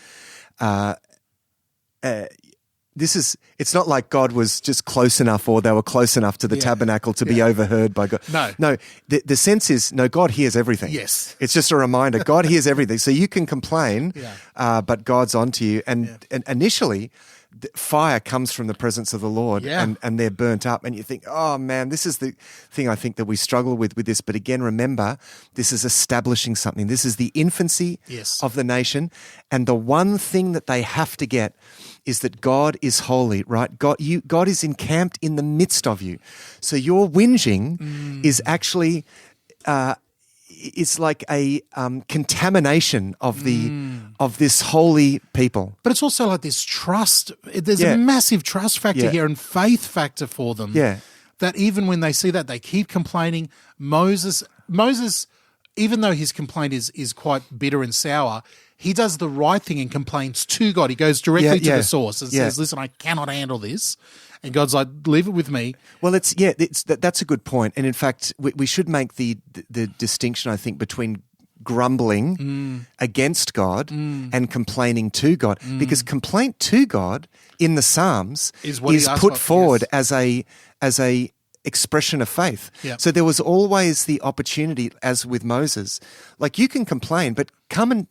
It's not like God was just close enough, or they were close enough to the tabernacle to be overheard by God. No. The sense is, no, God hears everything. Yes. It's just a reminder. God hears everything. So you can complain, but God's onto you. And initially, fire comes from the presence of the Lord, and they're burnt up. And you think, oh, man, this is the thing I think that we struggle with this. But again, remember, this is establishing something. This is the infancy of the nation. And the one thing that they have to get is that God is holy, right? God is encamped in the midst of you. So your whinging is actually it's like a contamination of this holy people. But it's also like this trust. There's a massive trust factor here and faith factor for them. Yeah. That even when they see that, they keep complaining. Moses, even though his complaint is quite bitter and sour, he does the right thing and complains to God. He goes directly to the source and says, listen, I cannot handle this. And God's like, leave it with me. Well, that's a good point. And in fact, we should make the distinction, I think, between grumbling against God and complaining to God. Because complaint to God in the Psalms is put forward as a expression of faith. Yeah. So there was always the opportunity, as with Moses, like, you can complain, but come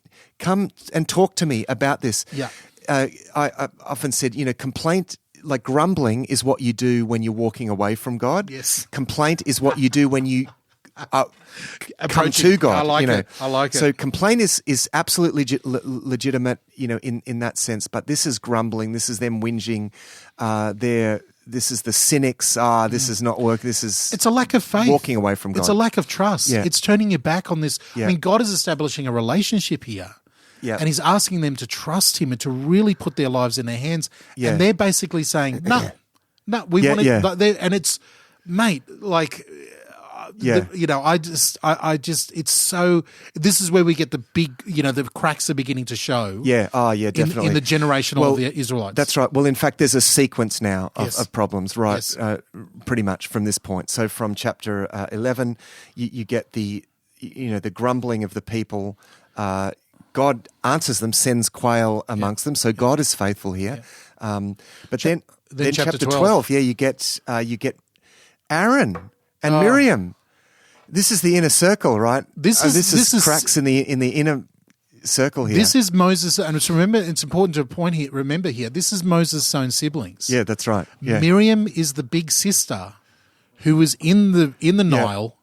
and talk to me about this. Yeah. I often said, complaint like grumbling is what you do when you're walking away from God. Yes. Complaint is what you do when you come Approaching- to God. I like you know. it. I like it. So complaint is absolutely legitimate, in that sense. But this is grumbling. This is them whinging. This is the cynics. This is not work. This is It's a lack of faith. walking away from God. It's a lack of trust. Yeah. It's turning your back on this. Yeah. I mean, God is establishing a relationship here. Yeah. And he's asking them to trust him and to really put their lives in their hands. Yeah. And they're basically saying, no, we Yeah, want to, yeah. and it's, mate, like, Yeah. I just, it's so, this is where we get the big, the cracks are beginning to show. Yeah. Oh, yeah, definitely. In the generation of the Israelites. That's right. Well, in fact, there's a sequence now of, Yes. of problems, right? Yes. Pretty much from this point. So from chapter 11, you get the grumbling of the people. God answers them, sends quail amongst them. So God is faithful here. But then chapter 12, you get Aaron and Miriam. This is the inner circle, right? This is cracks in the inner circle here. This is Moses, and it's important to remember here, this is Moses' own siblings. Yeah, that's right. Yeah. Miriam is the big sister who was in the Nile,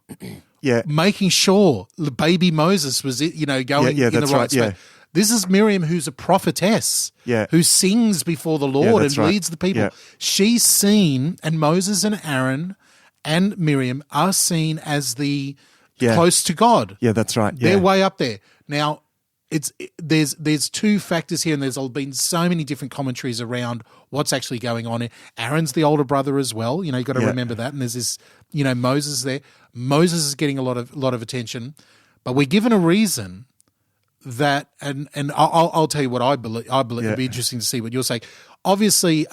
Yeah. making sure the baby Moses was, going in the that's right right, space. yeah. This is Miriam, who's a prophetess, Yeah. who sings before the Lord and that's right. leads the people. Yeah. She's seen, and Moses and Aaron and Miriam are seen as the Yeah. close to God. Yeah, that's right. Yeah. They're way up there. Now, there's two factors here, and there's been so many different commentaries around what's actually going on here. Aaron's the older brother as well. You've got to remember that. And there's this, Moses there. Moses is getting a lot of attention, but we're given a reason that, and I'll tell you what I believe. It'd be interesting to see what you're saying. Obviously,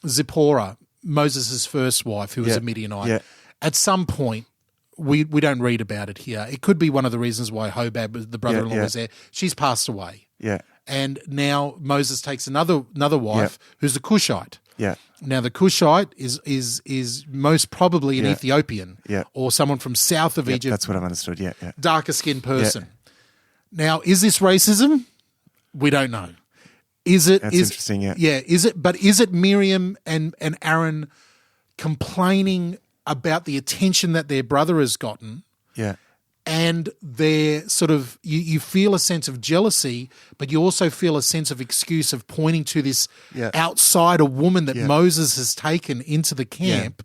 Zipporah, Moses' first wife, who was a Midianite, at some point. We don't read about it here. It could be one of the reasons why Hobab, the brother-in-law, was there. She's passed away. Yeah. And now Moses takes another wife who's a Cushite. Yeah. Now the Cushite is most probably an Ethiopian or someone from south of Egypt. That's what I've understood. Yeah. Yeah. Darker skinned person. Now, is this racism? We don't know. Is it? That's interesting. Yeah. Yeah. Is it? But is it Miriam and Aaron complaining about the attention that their brother has gotten? Yeah. And they're sort of, you feel a sense of jealousy, but you also feel a sense of excuse of pointing to this outsider woman that Moses has taken into the camp.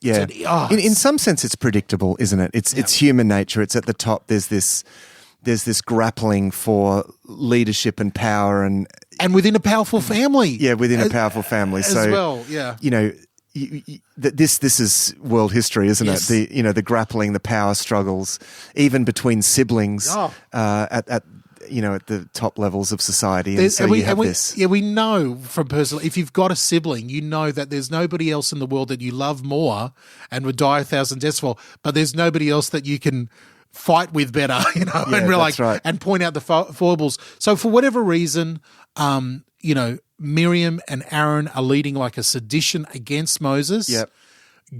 Yeah. In some sense, it's predictable, isn't it? It's human nature. It's at the top. There's this grappling for leadership and power, and within a powerful family. Yeah, within a powerful family. As so, well, yeah. This is world history, isn't it? The grappling, the power struggles, even between siblings at the top levels of society. And so you have this. Yeah, we know from personal. If you've got a sibling, you know that there's nobody else in the world that you love more and would die 1,000 deaths for, but there's nobody else that you can fight with better, and point out the foibles. So for whatever reason, Miriam and Aaron are leading like a sedition against Moses. Yep.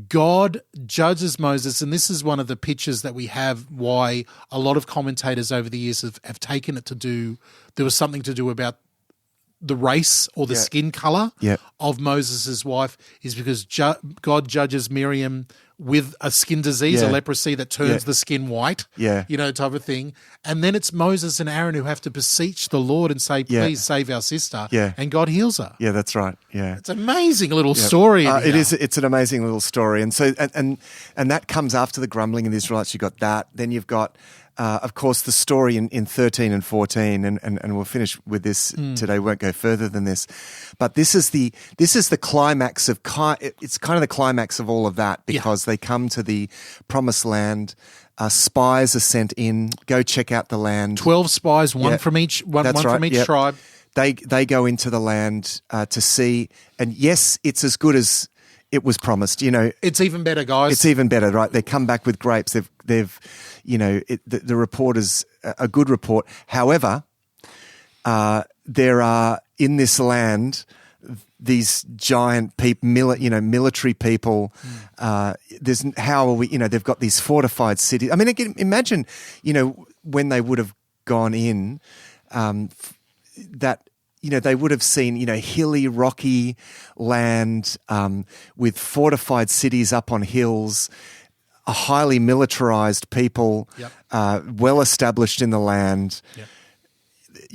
God judges Moses, and this is one of the pictures that we have why a lot of commentators over the years have taken it to do, there was something to do about the race or the skin color of Moses' wife, is because God judges Miriam with a skin disease, a leprosy that turns the skin white, type of thing. And then it's Moses and Aaron who have to beseech the Lord and say, please save our sister. Yeah. And God heals her. Yeah, that's right. Yeah. It's an amazing little story. It is. It's an amazing little story. And so, and that comes after the grumbling of the Israelites. You've got that. Then you've got, of course, the story in 13 and 14, and we'll finish with this today. We won't go further than this, but this is the climax of it's kind of the climax of all of that, because they come to the promised land. Spies are sent in. Go check out the land. 12 spies, one from each tribe. They go into the land to see, and yes, it's as good as it was promised. It's even better, guys. It's even better, right? They come back with grapes. The report is a good report. However, there are in this land these giant military people. How are we? They've got these fortified cities. I mean, again, imagine, when they would have gone in, that they would have seen, hilly, rocky land with fortified cities up on hills, a highly militarized people, well established in the land. Yep.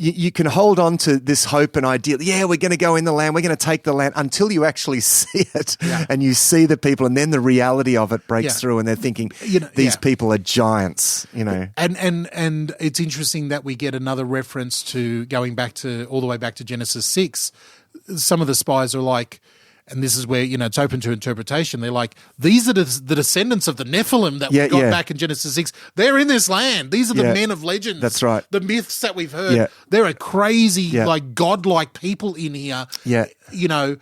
You can hold on to this hope and ideal. Yeah, we're going to go in the land. We're going to take the land until you actually see it and you see the people, and then the reality of it breaks through, and they're thinking these people are giants. And it's interesting that we get another reference to going back to all the way back to Genesis 6. Some of the spies are like, and this is where, it's open to interpretation. They're like, these are the descendants of the Nephilim that we got back in Genesis 6. They're in this land. These are the men of legends. That's right. The myths that we've heard. Yeah. There are crazy, godlike people in here. Yeah. The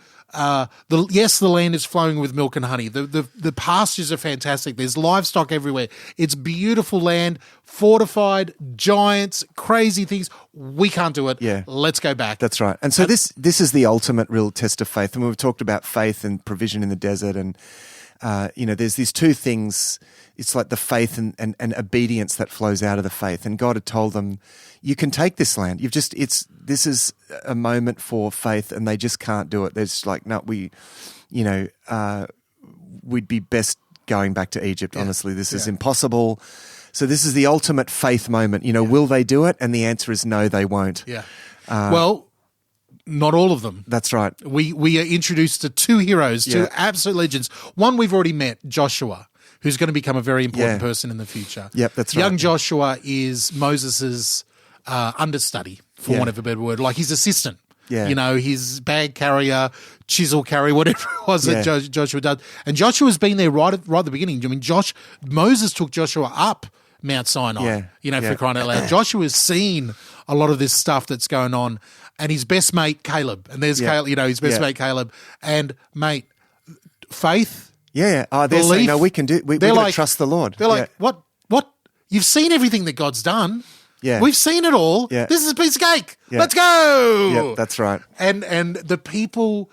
land is flowing with milk and honey. The pastures are fantastic. There's livestock everywhere. It's beautiful land, fortified, giants, crazy things. We can't do it. Yeah. Let's go back. That's right. And so this is the ultimate real test of faith. And we've talked about faith and provision in the desert, and there's these two things. It's like the faith and obedience that flows out of the faith. And God had told them, you can take this land. This is a moment for faith, and they just can't do it. They're just like, no, we'd be best going back to Egypt. Yeah. Honestly, this is impossible. So this is the ultimate faith moment. Will they do it? And the answer is no, they won't. Yeah. Well, not all of them. That's right. We are introduced to two heroes, two absolute legends. One we've already met, Joshua, who's going to become a very important person in the future. Yep, that's right. Young Joshua is Moses's understudy, for want of a better word, like his assistant. Yeah. His bag carrier, chisel carrier, whatever it was that Joshua does. And Joshua's been there right at the beginning. I mean, Moses took Joshua up Mount Sinai, for crying out loud. Joshua's seen a lot of this stuff that's going on, and his best mate, Caleb. And there's Caleb, his best mate, Caleb. And, mate, faith. Yeah. They're belief, saying, no, we can do, we've got to trust the Lord. They're like, what? You've seen everything that God's done. Yeah. We've seen it all. Yeah. This is a piece of cake. Yeah. Let's go. Yeah, that's right. And the people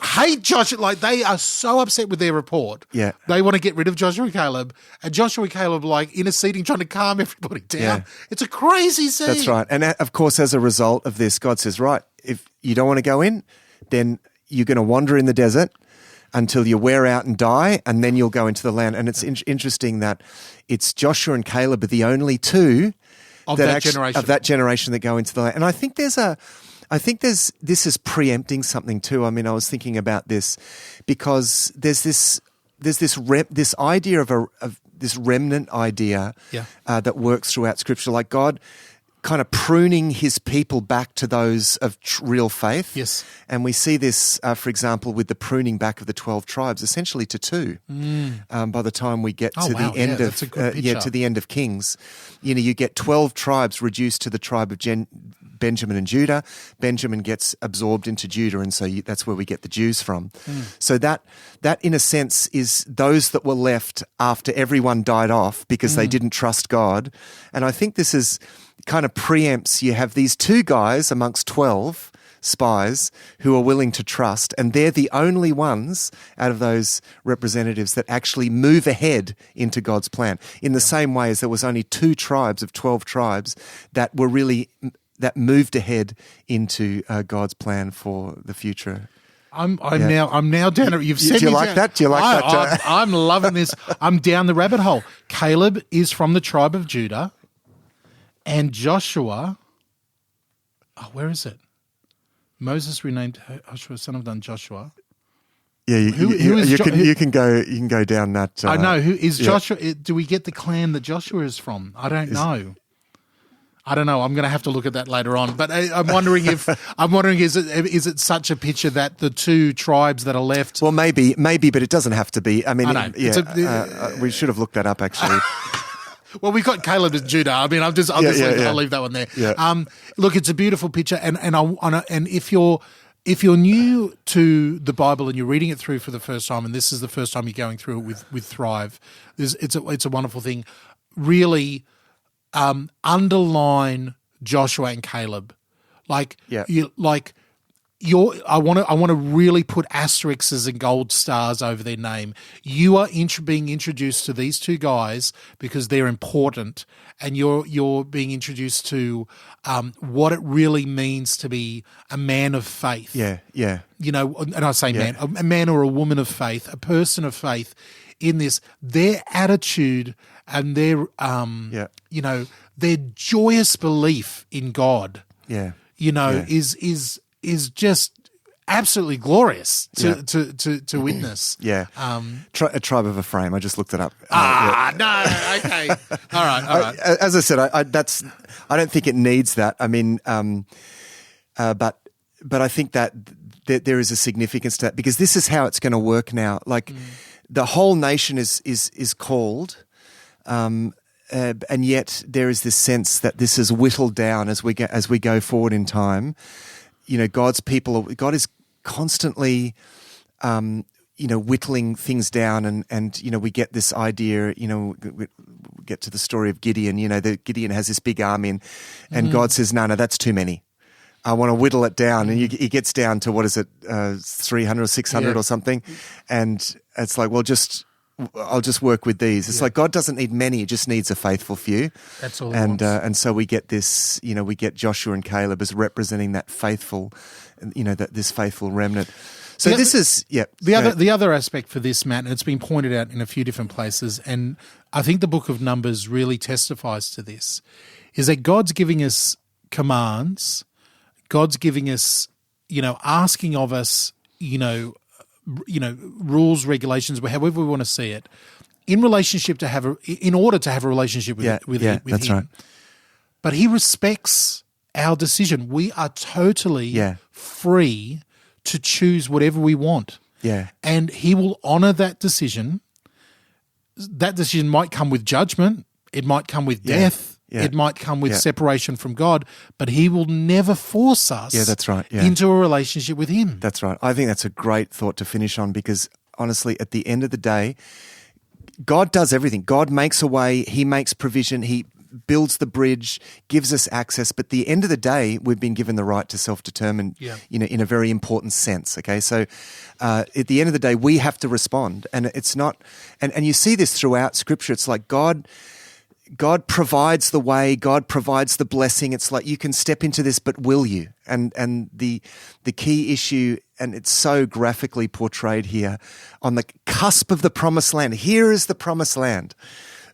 hate Joshua. Like, they are so upset with their report. Yeah. They want to get rid of Joshua and Caleb. And Joshua and Caleb interceding, trying to calm everybody down. Yeah. It's a crazy scene. That's right. And of course, as a result of this, God says, right, if you don't want to go in, then you're going to wander in the desert until you wear out and die, and then you'll go into the land. And it's interesting that it's Joshua and Caleb are the only two of that generation that go into the land. And I think this is preempting something too. I mean, I was thinking about this because there's this idea of this remnant idea that works throughout Scripture, like God kind of pruning his people back to those of real faith. Yes. And we see this, for example, with the pruning back of the 12 tribes, essentially to 2. By the time we get to the end to the end of Kings, you get 12 tribes reduced to the tribe of Benjamin and Judah. Benjamin gets absorbed into Judah, and so that's where we get the Jews from. So that in a sense is those that were left after everyone died off because they didn't trust God. And I think this is kind of preempts, you have these 2 guys amongst 12 spies who are willing to trust, and they're the only ones out of those representatives that actually move ahead into God's plan. In the same way as there was only 2 tribes of 12 tribes that moved ahead into God's plan for the future. I'm now down. You've said Do you like that? I'm loving this. I'm down the rabbit hole. Caleb is from the tribe of Judah. And Joshua, where is it? Moses renamed Joshua, son of Nun, Joshua. Yeah, you can go down that. I know who is Joshua. Do we get the clan that Joshua is from? I don't know. I'm going to have to look at that later on. But I'm wondering is it such a picture that the 2 tribes that are left? Well, maybe, but it doesn't have to be. I mean, I know. We should have looked that up actually. Well, we've got Caleb as Judah. I mean, I'll leave that one there. Yeah. Look, it's a beautiful picture, and if you're new to the Bible and you're reading it through for the first time, and this is the first time you're going through it with Thrive, it's a wonderful thing. Really, underline Joshua and Caleb, I want to really put asterisks and gold stars over their name. You are being introduced to these two guys because they're important, and you're being introduced to what it really means to be a man of faith. Yeah, yeah. You know, and I say man, a man or a woman of faith, a person of faith. In this, their attitude and their you know, their joyous belief in God. Yeah. You know, is just absolutely glorious to witness. Yeah. A Tribe of Ephraim. I just looked it up. No. Okay. All right. As I said, I don't think it needs that. I mean, but I think that there is a significance to that, because this is how it's going to work now. Like the whole nation is called, and yet there is this sense that this is whittled down as we go forward in time. You know, God is constantly, whittling things down, and we get this idea. We get to the story of Gideon. Gideon has this big army, and God says, "No, that's too many. I want to whittle it down." And he gets down to, what is it, 300 or 600 or something, and it's like, well, I'll just work with these. It's like God doesn't need many; He just needs a faithful few. That's all. And so we get this. We get Joshua and Caleb as representing that faithful, this faithful remnant. So the other aspect for this, Matt, and it's been pointed out in a few different places, and I think the book of Numbers really testifies to this, is that God's giving us commands. God's giving us, asking of us, rules, regulations, however we want to see it, in order to have a relationship with that's Him. Right. But He respects our decision. We are totally free to choose whatever we want. Yeah. And He will honor that decision. That decision might come with judgment. It might come with death. Yeah. It might come with separation from God, but He will never force us that's right. into a relationship with Him. That's right. I think that's a great thought to finish on, because honestly, at the end of the day, God does everything. God makes a way. He makes provision. He builds the bridge, gives us access. But at the end of the day, we've been given the right to self-determine, in a very important sense. Okay, so at the end of the day, we have to respond, and it's not. And you see this throughout Scripture. It's like God provides the way, God provides the blessing. It's like, you can step into this, but will you? And the key issue, and it's so graphically portrayed here, on the cusp of the promised land. Here is the promised land.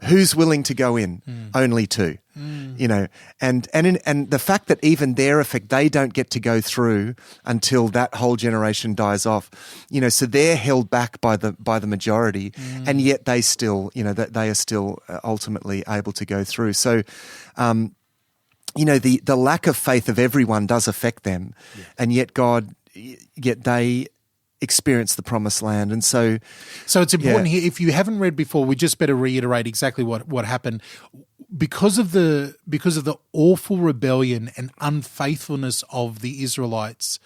Who's willing to go in? Only two. And the fact that even their effect, they don't get to go through until that whole generation dies off. So they're held back by the majority, and yet they still, that they are still ultimately able to go through. So, the lack of faith of everyone does affect them, and yet they experience the promised land. And so it's important here. If you haven't read before, we just better reiterate exactly what happened. Because of the awful rebellion and unfaithfulness of the Israelites,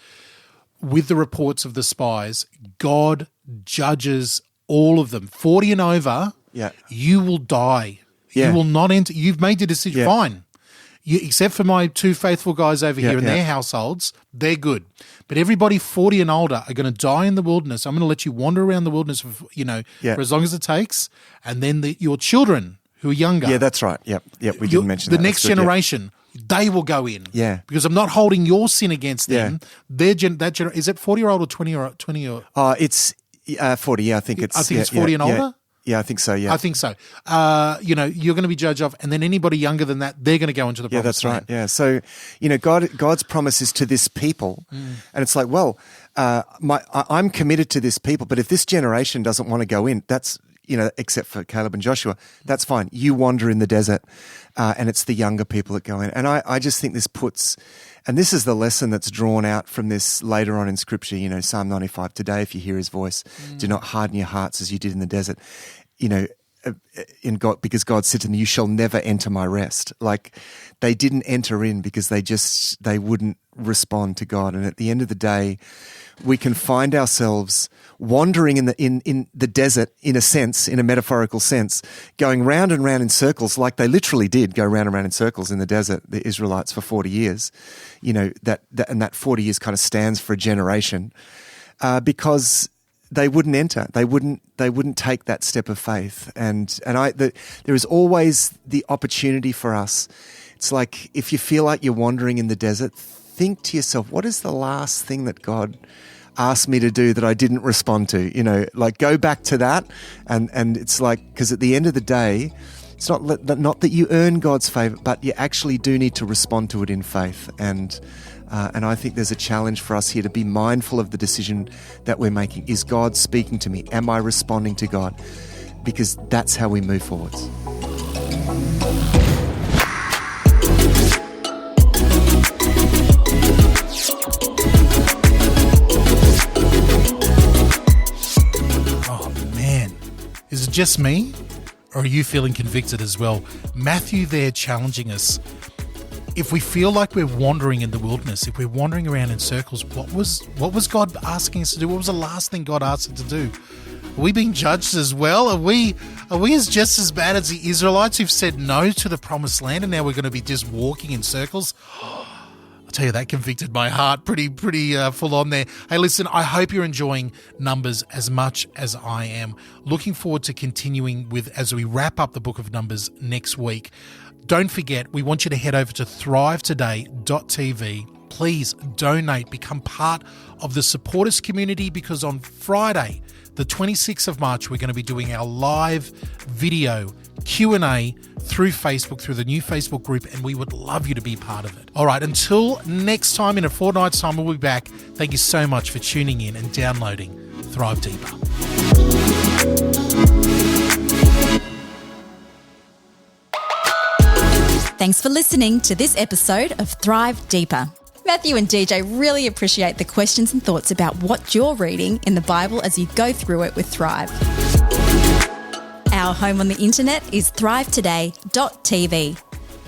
with the reports of the spies, God judges all of them. 40 and over, you will die. You will not enter. You've made the decision. Fine. Except for my two faithful guys over here in their households, they're good. But everybody 40 and older are going to die in the wilderness. I'm going to let you wander around the wilderness for as long as it takes, and then your children who are younger. Yeah, that's right. Yep. We didn't mention that. The next generation, they will go in. Yeah. Because I'm not holding your sin against them. Yeah. Is it 40-year-old or 20-year-old? It's 40. Yeah, I think it's 40 and older. Yeah, I think so, yeah. I think so. You're going to be judged of, and then anybody younger than that, they're going to go into the promised land. Yeah, that's right. Yeah. So, God's promise is to this people, and it's like, well, I'm committed to this people, but if this generation doesn't want to go in, that's, except for Caleb and Joshua, that's fine. You wander in the desert, and it's the younger people that go in. And I just think this puts, and this is the lesson that's drawn out from this later on in Scripture, Psalm 95, today if you hear His voice, do not harden your hearts as you did in the desert. in God, because God said to them, "You shall never enter my rest." Like, they didn't enter in because they wouldn't respond to God. And at the end of the day, we can find ourselves wandering in the desert, in a sense, in a metaphorical sense, going round and round in circles, like they literally did go round and round in circles in the desert, the Israelites, for 40 years. That 40 years kind of stands for a generation, because they wouldn't enter. They wouldn't take that step of faith. There is always the opportunity for us. It's like, if you feel like you're wandering in the desert, think to yourself, what is the last thing that God asked me to do that I didn't respond to? Like, go back to that. And it's like, because at the end of the day, it's not that you earn God's favor, but you actually do need to respond to it in faith. And I think there's a challenge for us here to be mindful of the decision that we're making. Is God speaking to me? Am I responding to God? Because that's how we move forwards. Oh man, is it just me? Or are you feeling convicted as well? Matthew there challenging us. If we feel like we're wandering in the wilderness, if we're wandering around in circles, what was God asking us to do? What was the last thing God asked us to do? Are we being judged as well? Are we just as bad as the Israelites who've said no to the promised land, and now we're going to be just walking in circles? I'll tell you, that convicted my heart pretty full on there. Hey, listen, I hope you're enjoying Numbers as much as I am. Looking forward to continuing as we wrap up the book of Numbers next week. Don't forget, we want you to head over to thrivetoday.tv. Please donate, become part of the supporters community, because on Friday, the 26th of March, we're going to be doing our live video Q&A through Facebook, through the new Facebook group, and we would love you to be part of it. All right, until next time, in a fortnight's time, we'll be back. Thank you so much for tuning in and downloading Thrive Deeper. Thanks for listening to this episode of Thrive Deeper. Matthew and DJ really appreciate the questions and thoughts about what you're reading in the Bible as you go through it with Thrive. Our home on the internet is thrivetoday.tv.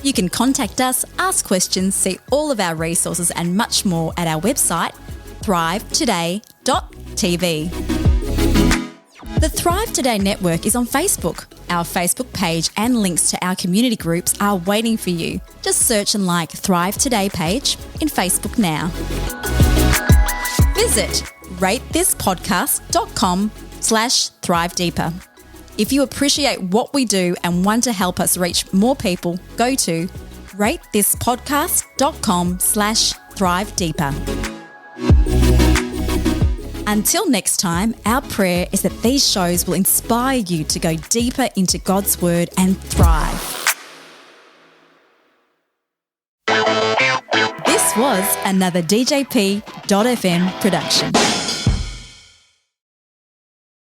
You can contact us, ask questions, see all of our resources and much more at our website, thrivetoday.tv. The Thrive Today Network is on Facebook. Our Facebook page and links to our community groups are waiting for you. Just search and like Thrive Today page in Facebook now. Visit ratethispodcast.com/Thrive Deeper. If you appreciate what we do and want to help us reach more people, go to ratethispodcast.com/Thrive Deeper. Until next time, our prayer is that these shows will inspire you to go deeper into God's Word and thrive. This was another DJP.FM production.